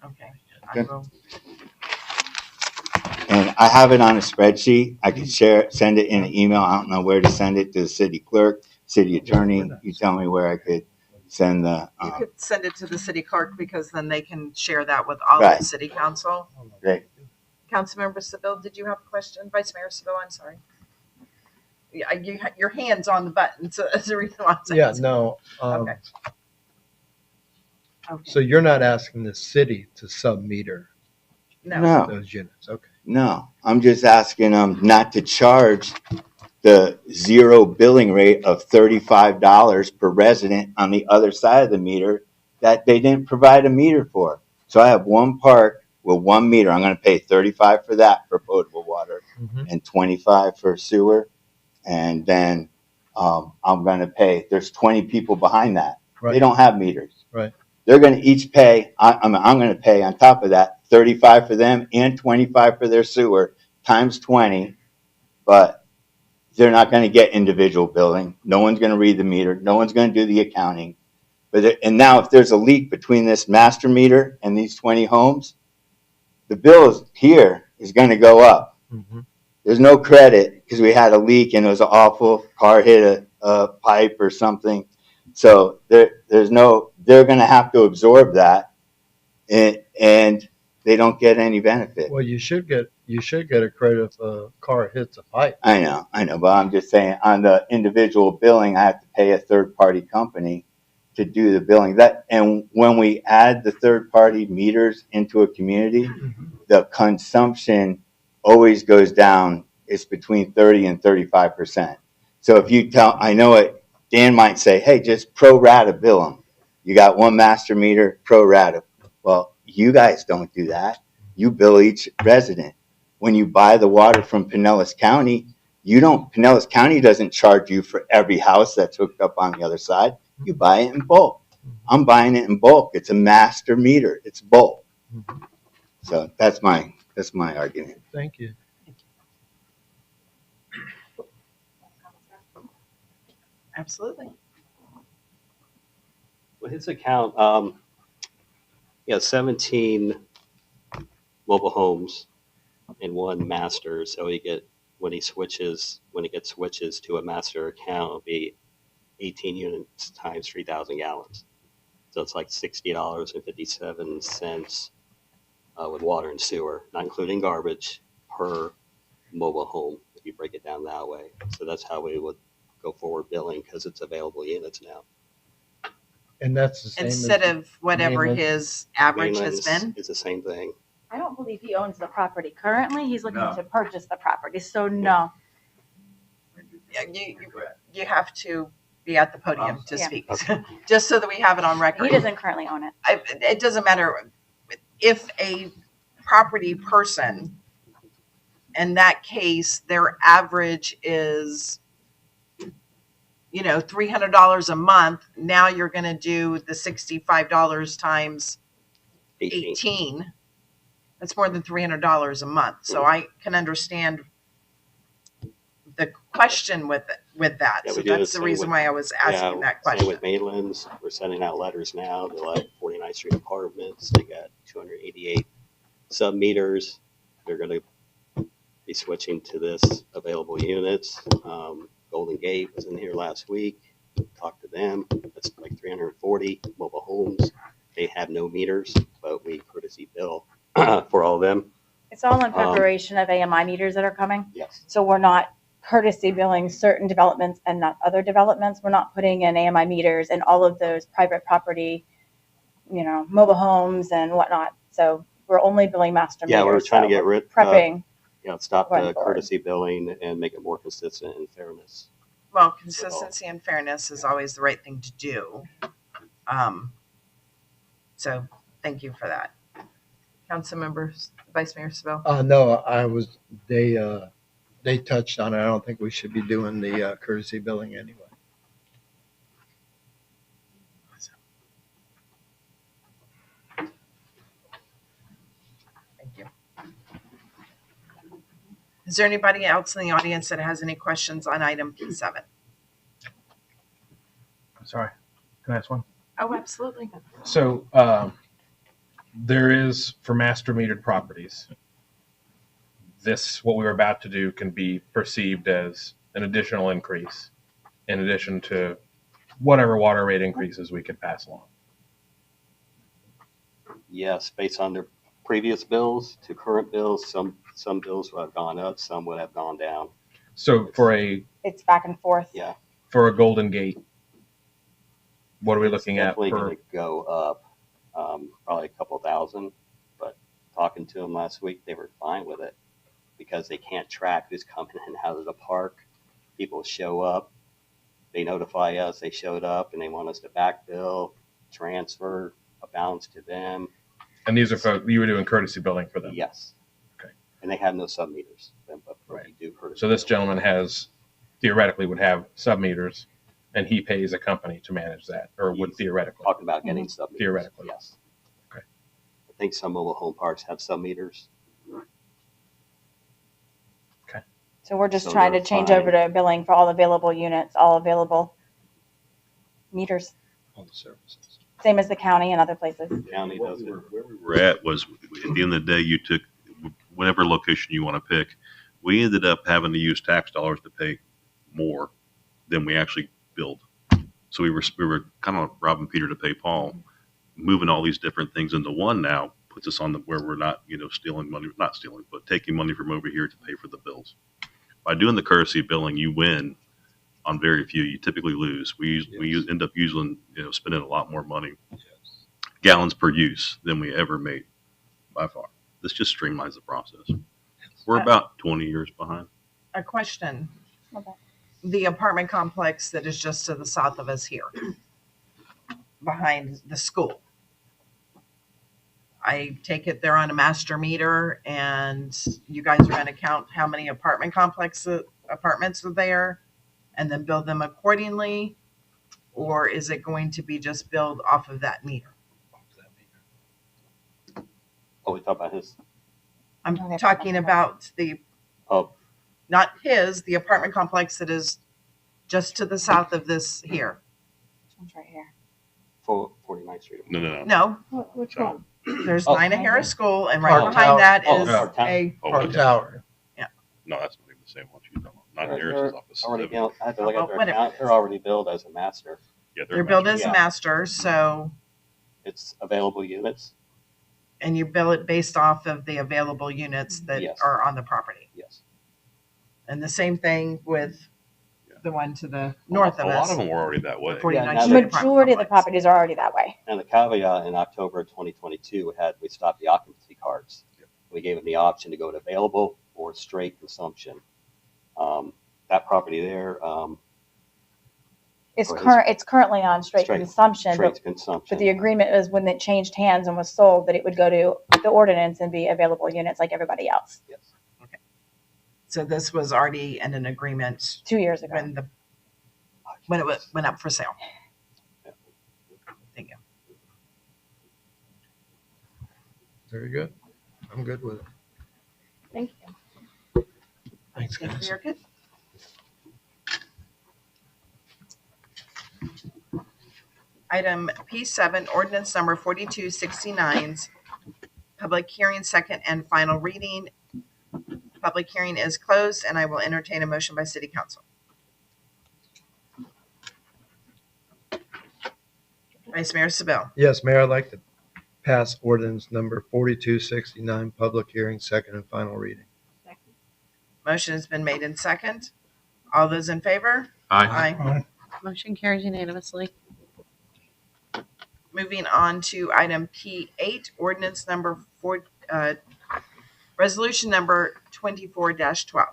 okay. And I have it on a spreadsheet. I can send it in an email. I don't know where to send it to the city clerk, city attorney. You tell me where I could send the. You could send it to the city clerk because then they can share that with all Right. of the city council. Right. Councilmember Seville, did you have a question? Vice Mayor Seville, I'm sorry. Yeah, your hand's on the button, so that's the reason why I'm saying. Yeah, no. Okay. So you're not asking the city to sub-meter No. those units? Okay. No, I'm just asking them not to charge the zero billing rate of $35 per resident on the other side of the meter that they didn't provide a meter for. So I have one park with one meter. I'm going to pay $35 for that for potable water and $25 for sewer. And then I'm going to pay, there's 20 people behind that. Right. They don't have meters. Right. They're going to each pay, I'm going to pay on top of that $35 for them and $25 for their sewer times 20, but they're not going to get individual billing. No one's going to read the meter. No one's going to do the accounting. And now if there's a leak between this master meter and these 20 homes, the bill here is going to go up. There's no credit because we had a leak and it was awful. Car hit a pipe or something. So there's no, they're going to have to absorb that, and they don't get any benefit. Well, you should get a credit if a car hits a pipe. I know, but I'm just saying on the individual billing, I have to pay a third party company to do the billing. And when we add the third party meters into a community, the consumption always goes down. It's between 30 and 35%. So if you I know it. Dan might say, hey, just pro rata bill them. You got one master meter, pro rata. Well, you guys don't do that. You bill each resident. when you buy the water from Pinellas County, Pinellas County doesn't charge you for every house that's hooked up on the other side. You buy it in bulk. I'm buying it in bulk. It's a master meter. It's bulk. So that's my argument. Thank you. Absolutely. Well, his account, he has 17 mobile homes and one master. So when he gets switches to a master account, it'll be 18 units times 3,000 gallons. So it's like $60.57 with water and sewer, not including garbage, per mobile home, if you break it down that way. So that's how we would go forward billing, because it's available units now. And that's the same Instead as of whatever mainland? his average has Mainland been. is the same thing. I don't believe he owns the property currently. He's looking No. to purchase the property, so no. Yeah, you have to be at the podium to Yeah. speak, just so that we have it on record. He doesn't currently own it. It doesn't matter if a property person, in that case, their average is, $300 a month. Now you're going to do the $65 times 18. That's more than $300 a month. So I can understand the question with that. Yeah, So we do that's the same reason with- why I was asking that Same question. with Mainlands. We're sending out letters now. They're like 49th Street Apartments. They got 288 sub meters. They're going to be switching to this available units. Golden Gate was in here last week. Talked to them. That's like 340 mobile homes. They have no meters, but we courtesy bill for all of them. It's all in preparation of AMI meters that are coming. Yes. So we're not courtesy billing certain developments and not other developments. We're not putting in AMI meters in all of those private property, mobile homes and whatnot. So we're only billing master meters. Yeah, we're trying to so get rid prepping. stop going the forward. courtesy billing and make it more consistent and fairness. Well, consistency and fairness is always the right thing to do. So thank you for that. Council members, Vice Mayor Sabel. No, they touched on it. I don't think we should be doing the courtesy billing anyway. Thank you. Is there anybody else in the audience that has any questions on item P7? Sorry, can I ask one? Oh, absolutely. So there is, for master metered properties, what we were about to do can be perceived as an additional increase in addition to whatever water rate increases we could pass along. Yes, based on their previous bills to current bills, some bills would have gone up, some would have gone down. So for a It's back and forth. Yeah. for a Golden Gate, what are we looking at Definitely per? going to go up, probably a couple thousand. But talking to them last week, they were fine with it because they can't track who's coming in and out of the park. People show up, they notify us they showed up, and they want us to back bill, transfer a balance to them. And these are folks you were doing courtesy billing for them. Yes. Okay. And they have no sub meters. But we do courtesy So this gentleman theoretically would have sub meters, and he pays a company to manage that, or would theoretically. Talking about getting sub meters. Theoretically. Yes. Okay. I think some mobile home parks have sub meters. So we're just So trying to they're change fine. over to billing for all available units, all available meters. All the services. Same as the county and other places. County does it. Where we were at was, at the end of the day, you took whatever location you want to pick. We ended up having to use tax dollars to pay more than we actually billed. So we were kind of robbing Peter to pay Paul. Moving all these different things into one now puts us on where we're not, stealing money, not stealing, but taking money from over here to pay for the bills. By doing the courtesy billing, you win on very few. You typically lose. We end up spending a lot more money, gallons per use, than we ever made by far. This just streamlines the process. We're about 20 years behind. A question. Okay. The apartment complex that is just to the south of us here, behind the school. I take it they're on a master meter, and you guys are going to count how many apartments are there and then build them accordingly? Or is it going to be just billed off of that meter? Oh, we talk about his. I'm No, that's talking not- about Oh, not the apartment complex that is just to the south of this here. This one's right here. 49th Street. No, Which one? there's Oh. Nina Harris School, and right Park behind Tower. that Oh, is Park Tower. a Park Tower. No, that's not even the same one she's talking about. Not They're Harris's office. already billed. I have to look Oh, at their whatever. account. They're already billed as a master. Yeah, they're billed as Yeah. a master, so It's available units. and you bill it based off of the available units that Yes. are on the property. Yes. And the same thing with the one to the north of A us. lot of them were already that way. 49th Yeah, Street now apartment Majority of the complex. properties are already that way. And the caveat in October 2022 we stopped the occupancy cards. We gave them the option to go to available or straight consumption. That property there, It's Or is- it's currently on straight consumption, straight but consumption. the agreement was when it changed hands and was sold, that it would go to the ordinance and be available units like everybody else. Yes. So this was already in an agreement 2 years ago. when it went up for sale. Thank you. Very good. I'm good with it. Thank you. Thanks, guys. You're good. Item P7, ordinance number 4269's public hearing, second and final reading. Public hearing is closed, and I will entertain a motion by city council. Vice Mayor Sabel. Yes, Mayor, I'd like to pass ordinance number 4269, public hearing, second and final reading. Motion has been made in second. All those in favor? Aye. Motion carries unanimously. Moving on to item P8, ordinance number resolution number 24-12.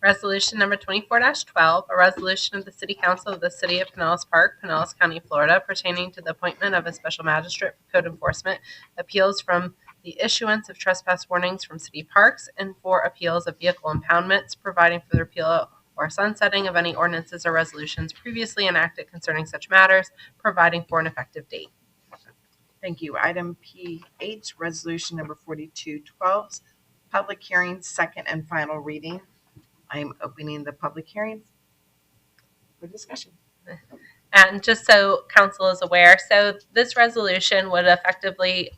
Resolution number 24-12, a resolution of the City Council of the City of Pinellas Park, Pinellas County, Florida, pertaining to the appointment of a special magistrate for code enforcement, appeals from the issuance of trespass warnings from city parks, and for appeals of vehicle impoundments, providing for the repeal or sunsetting of any ordinances or resolutions previously enacted concerning such matters, providing for an effective date. Thank you. Item P8, resolution number 4212, public hearing, second and final reading. I am opening the public hearing for discussion. And just so council is aware, so this resolution would effectively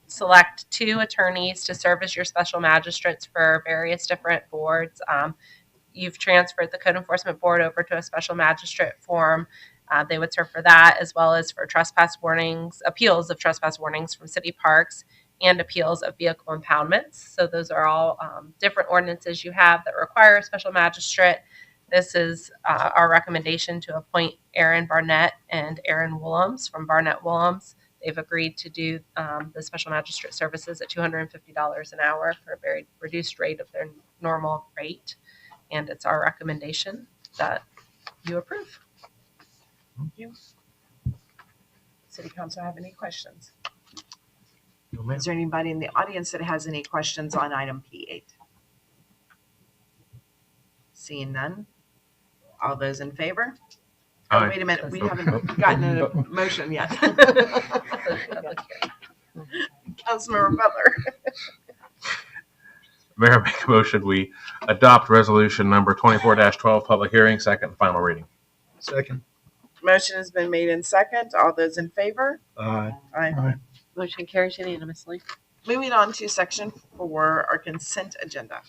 select 2 attorneys to serve as your special magistrates for various different boards. You've transferred the code enforcement board over to a special magistrate form. They would serve for that, as well as for trespass warnings, appeals of trespass warnings from city parks, and appeals of vehicle impoundments. So those are all different ordinances you have that require a special magistrate. This is our recommendation to appoint Aaron Barnett and Aaron Willems from Barnett Willems. They've agreed to do the special magistrate services at $250 an hour for a very reduced rate of their normal rate. And it's our recommendation that you approve. Thank you. City Council have any questions? No, ma'am. Is there anybody in the audience that has any questions on item P8? Seeing none. All those in favor? Oh, Aye. wait a minute, we haven't gotten a motion yet. Councilmember Butler. Mayor, make a motion, we adopt resolution number 24-12, public hearing, second and final reading. Second. Motion has been made in second. All those in favor? Aye. Aye. Motion carries unanimously. Moving on to section 4, our consent agenda.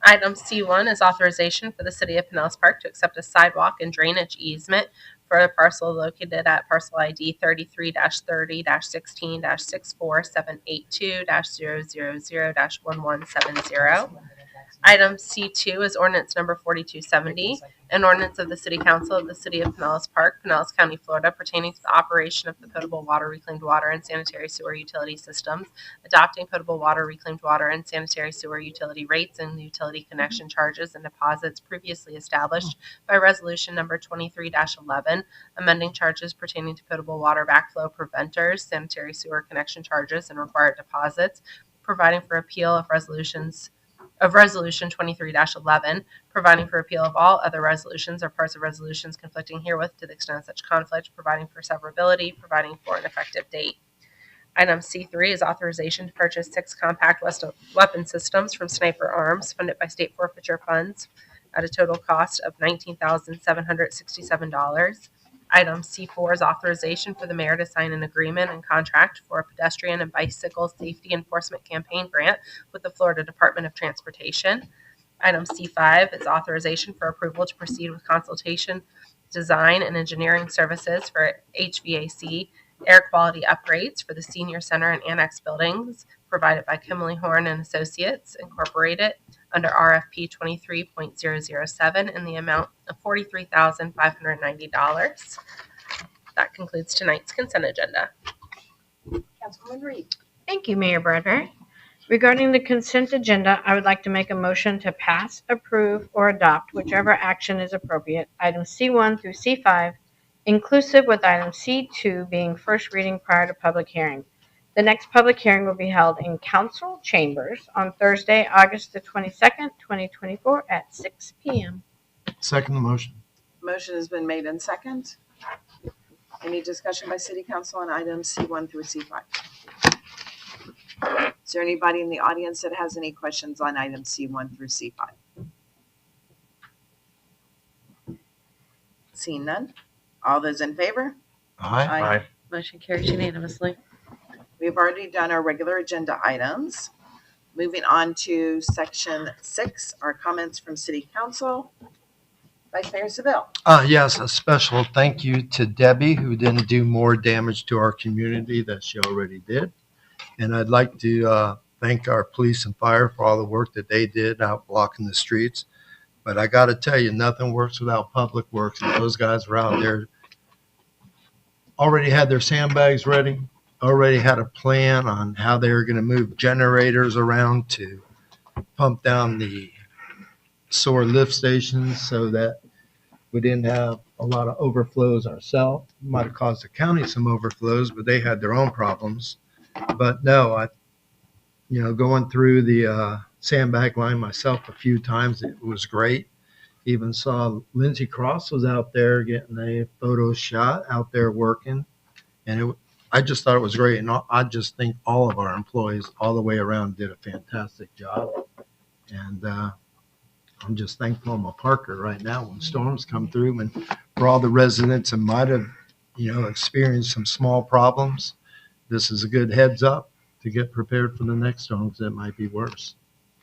Item C1 is authorization for the City of Pinellas Park to accept a sidewalk and drainage easement for a parcel located at parcel ID 33-30-16-64782-000-1170. Item C2 is ordinance number 4270, an ordinance of the City Council of the City of Pinellas Park, Pinellas County, Florida, pertaining to the operation of the potable water, reclaimed water, and sanitary sewer utility systems, adopting potable water, reclaimed water, and sanitary sewer utility rates and utility connection charges and deposits previously established by Resolution number 23-11, amending charges pertaining to potable water backflow preventers, sanitary sewer connection charges, and required deposits, providing for appeal of Resolution 23-11, providing for appeal of all other resolutions or parts of resolutions conflicting herewith to the extent of such conflict, providing for severability, providing for an effective date. Item C3 is authorization to purchase 6 compact weapon systems from Sniper Arms, funded by state forfeiture funds, at a total cost of $19,767. Item C4 is authorization for the mayor to sign an agreement and contract for a pedestrian and bicycle safety enforcement campaign grant with the Florida Department of Transportation. Item C5 is authorization for approval to proceed with consultation, design, and engineering services for HVAC air quality upgrades for the Senior Center and Annex buildings provided by Kimley Horn and Associates Incorporated under RFP 23.007 in the amount of $43,590. That concludes tonight's consent agenda. Councilwoman Reed. Thank you, Mayor Bradbury. Regarding the consent agenda, I would like to make a motion to pass, approve, or adopt whichever action is appropriate, items C1 through C5, inclusive with item C2 being first reading prior to public hearing. The next public hearing will be held in council chambers on Thursday, August the 22nd, 2024 at 6 p.m. Second the motion. Motion has been made in second. Any discussion by city council on items C1 through C5? Is there anybody in the audience that has any questions on items C1 through C5? Seeing none. All those in favor? Aye. Motion carries unanimously. We've already done our regular agenda items. Moving on to section 6, our comments from city council. Vice Mayor Seville. Yes, a special thank you to Debbie, who didn't do more damage to our community than she already did. And I'd like to thank our police and fire for all the work that they did out blocking the streets. But I got to tell you, nothing works without public works. And those guys were out there, already had their sandbags ready, already had a plan on how they were going to move generators around to pump down the sewer lift stations so that we didn't have a lot of overflows ourselves. Might have caused the county some overflows, but they had their own problems. But no, going through the sandbag line myself a few times, it was great. Even saw Lindsey Cross was out there getting a photo shot out there working. And I just thought it was great. And I just think all of our employees all the way around did a fantastic job. And I'm just thankful I'm a Parker right now when storms come through, and for all the residents that might have, experienced some small problems, this is a good heads up to get prepared for the next storms that might be worse.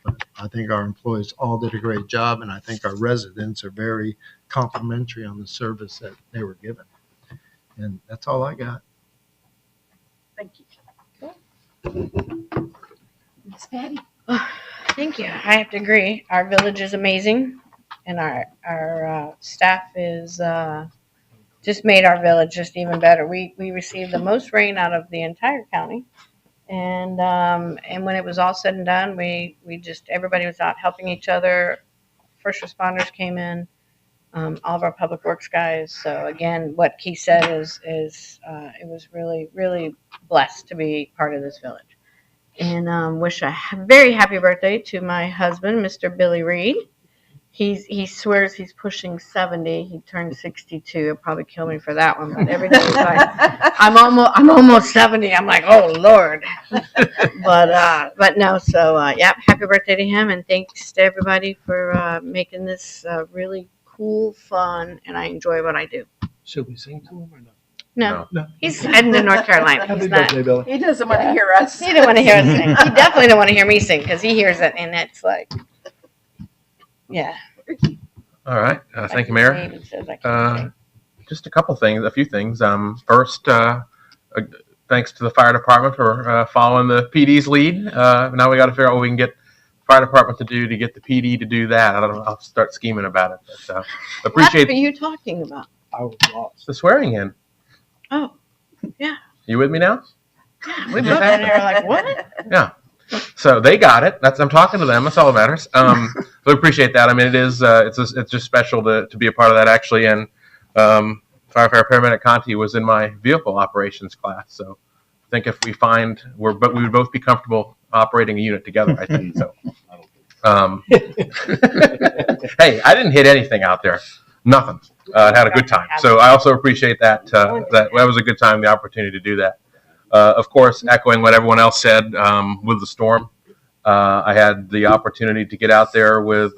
But I think our employees all did a great job, and I think our residents are very complimentary on the service that they were given. And that's all I got. Thank you. Ms. Patty. Thank you. I have to agree. Our village is amazing, and our staff is just made our village just even better. We received the most rain out of the entire county, and when it was all said and done, we just everybody was out helping each other. First responders came in, all of our public works guys. So again, what Keith said is it was really, really blessed to be part of this village. And wish a very happy birthday to my husband, Mr. Billy Reed. He swears he's pushing 70. He turned 62. He'll probably kill me for that one. But every day he's like, I'm almost 70. I'm like, oh Lord. But no. So yeah, happy birthday to him, and thanks to everybody for making this really cool, fun, and I enjoy what I do. Should we sing to him or not? No. He's heading to North Carolina. Happy He's not. birthday, Billy. He doesn't want to hear us. He didn't want to hear us sing. He definitely didn't want to hear me sing because he hears it, and it's like, yeah. All right. Thank you, Mayor. Just a few things. First, thanks to the fire department for following the PD's lead. Now we got to figure out what we can get fire department to do to get the PD to do that. I don't know. I'll start scheming about it. But, What appreciate are you talking about? I was lost. The swearing in. Oh, yeah. You with me now? Yeah. We both in there like, what? Yeah. So they got it. I'm talking to them. That's all that matters. So appreciate that. I mean, it is. It's just special to be a part of that actually. And firefighter paramedic Conti was in my vehicle operations class. So I think if we find we would both be comfortable operating a unit together. I think so. Hey, I didn't hit anything out there. Nothing. Had a good time. So I also appreciate that. That was a good time. The opportunity to do that. Of course, echoing what everyone else said with the storm, I had the opportunity to get out there with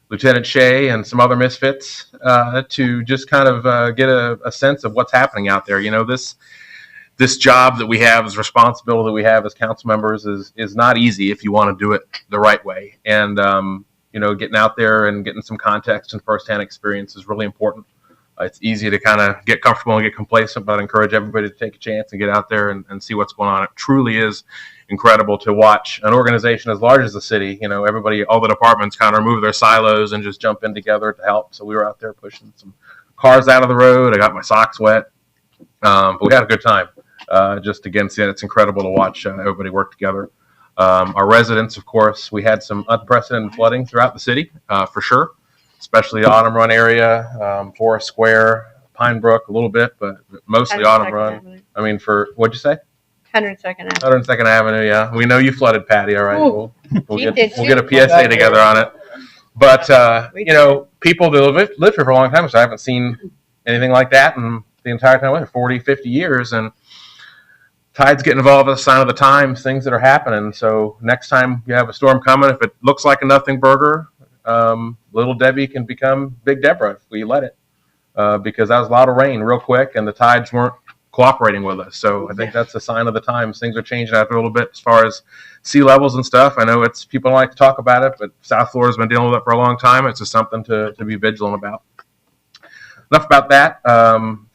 Lieutenant Shea and some other misfits to just kind of get a sense of what's happening out there. You know, this job that we have, this responsibility that we have as council members is not easy if you want to do it the right way. And, you know, getting out there and getting some context and firsthand experience is really important. It's easy to kind of get comfortable and get complacent, but I encourage everybody to take a chance and get out there and see what's going on. It truly is incredible to watch an organization as large as the city. You know, everybody, all the departments kind of remove their silos and just jump in together to help. So we were out there pushing some cars out of the road. I got my socks wet, but we had a good time. Just again, see, it's incredible to watch everybody work together. Our residents, of course, we had some unprecedented flooding throughout the city, for sure. Especially the Autumn Run area, Forest Square, Pine Brook a little bit, but mostly Autumn Run. Avenue. I mean, what'd you say? 102nd Avenue. 102nd Avenue, yeah. We know you flooded, Patty, all right. Ooh, we'll get a PSA together on it. But, you know, people that live here for a long time, so I haven't seen anything like that in the entire time. I lived 40, 50 years, and tides getting involved is a sign of the times, things that are happening. So next time you have a storm coming, if it looks like a nothing burger, Little Debbie can become Big Deborah if we let it, because that was a lot of rain real quick and the tides weren't cooperating with us. So I think that's a sign of the times. Things are changing out there a little bit as far as sea levels and stuff. I know people don't like to talk about it, but South Florida's been dealing with it for a long time. It's just something to be vigilant about. Enough about that.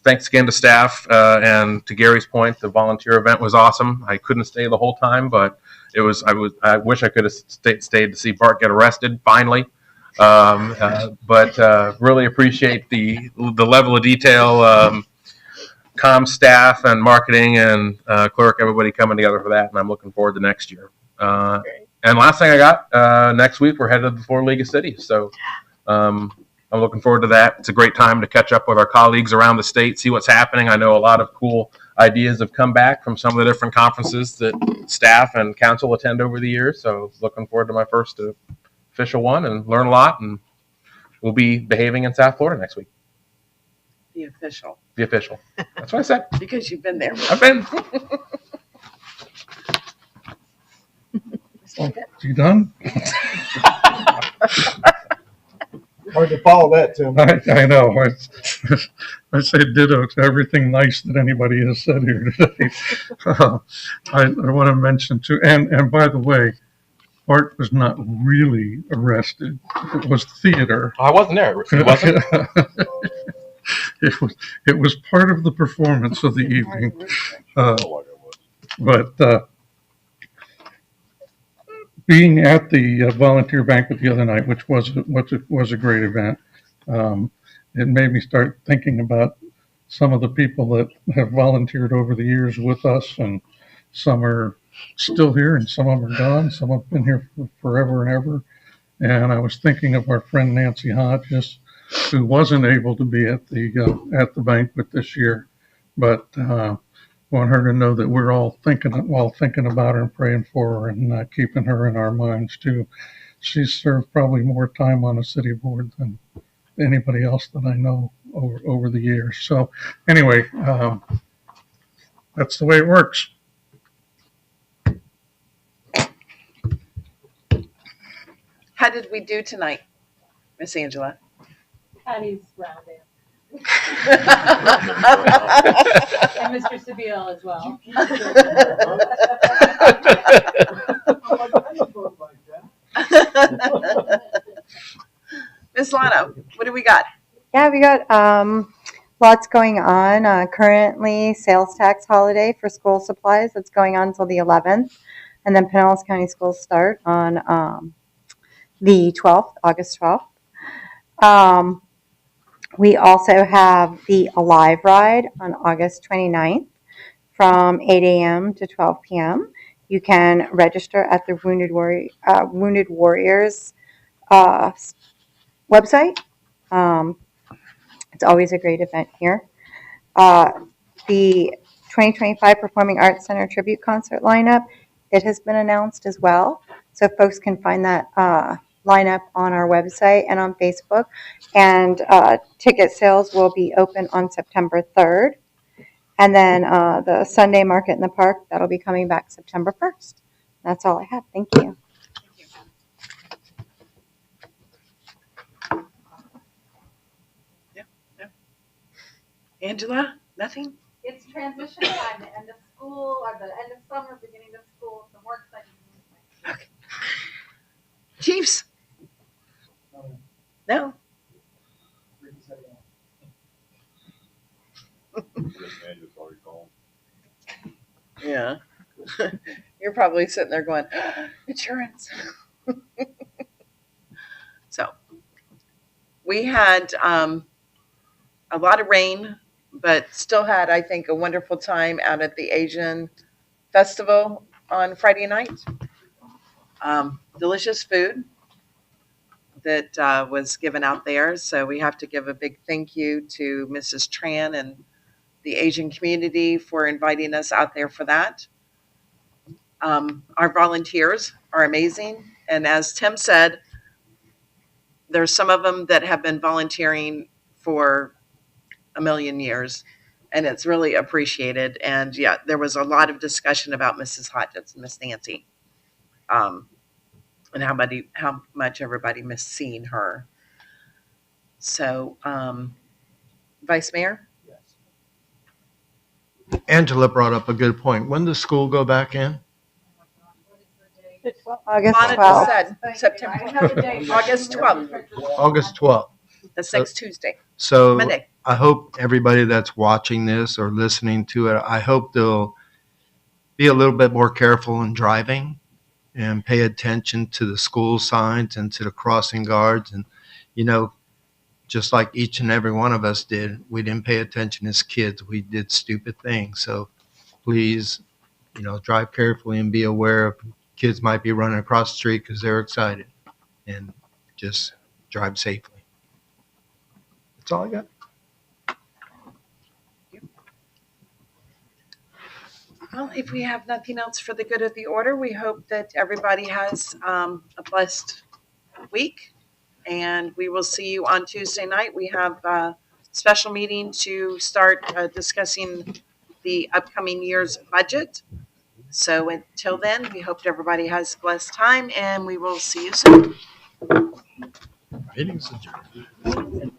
Thanks again to staff, and to Gary's point, the volunteer event was awesome. I couldn't stay the whole time, but I wish I could have stayed to see Bart get arrested finally. But really appreciate the level of detail, comm staff and marketing and clerk, everybody coming together for that, and I'm looking forward to next year. And last thing I got, next week we're headed to the Florida League of Cities, so I'm looking forward to that. It's a great time to catch up with our colleagues around the state, see what's happening. I know a lot of cool ideas have come back from some of the different conferences that staff and council attend over the years, so looking forward to my first official one and learn a lot, and we'll be behaving in South Florida next week. The official. The official. That's what I said. Because you've been there. I've been. You done? Hard to follow that, Tim. I know. I say ditto to everything nice that anybody has said here today. I want to mention too, and by the way, Bart was not really arrested. It was theater. I wasn't there. It wasn't. It was part of the performance of the evening. But being at the volunteer banquet the other night, which was a great event, it made me start thinking about some of the people that have volunteered over the years with us, and some are still here and some of them are gone. Some have been here for forever and ever. And I was thinking of our friend Nancy Hodges, who wasn't able to be at the banquet this year, but want her to know that we're all thinking about her and praying for her and keeping her in our minds too. She's served probably more time on a city board than anybody else that I know over the years. So anyway, that's the way it works. How did we do tonight, Miss Angela? Patty's rounding. And Mr. Sabille as well. Miss Lana, what do we got? Yeah, we got lots going on. Currently, sales tax holiday for school supplies. That's going on until the 11th. And then Pinellas County Schools start on the 12th, August 12th. We also have the Alive Ride on August 29th from 8 a.m. to 12 p.m. You can register at the Wounded Warriors website. It's always a great event here. The 2025 Performing Arts Center Tribute Concert lineup, it has been announced as well. So folks can find that lineup on our website and on Facebook. And ticket sales will be open on September 3rd. And then the Sunday Market in the Park, that'll be coming back September 1st. That's all I have. Thank you. Angela, nothing? It's transition time, the end of school, or the end of summer, beginning of school, some more exciting. Okay. Chiefs? No? Yeah. You're probably sitting there going, insurance. So, we had a lot of rain, but still had, I think, a wonderful time out at the Asian Festival on Friday night. Delicious food that was given out there. So we have to give a big thank you to Mrs. Tran and the Asian community for inviting us out there for that. Our volunteers are amazing. And as Tim said, there's some of them that have been volunteering for a million years, and it's really appreciated. And yeah, there was a lot of discussion about Mrs. Hodges and Miss Nancy, and how much everybody missed seeing her. So, Vice Mayor? Angela brought up a good point. When does school go back in? August Lana 12th. just said September, August 12th, August 12th. that's next Tuesday, So Monday. I hope everybody that's watching this or listening to it, I hope they'll be a little bit more careful in driving and pay attention to the school signs and to the crossing guards. And, you know, just like each and every one of us did, we didn't pay attention as kids. We did stupid things. So please, you know, drive carefully and be aware of kids might be running across the street because they're excited, and just drive safely. That's all I got. Well, if we have nothing else for the good of the order, we hope that everybody has a blessed week, and we will see you on Tuesday night. We have a special meeting to start discussing the upcoming year's budget. So until then, we hope everybody has a blessed time, and we will see you soon. Meeting's adjourned.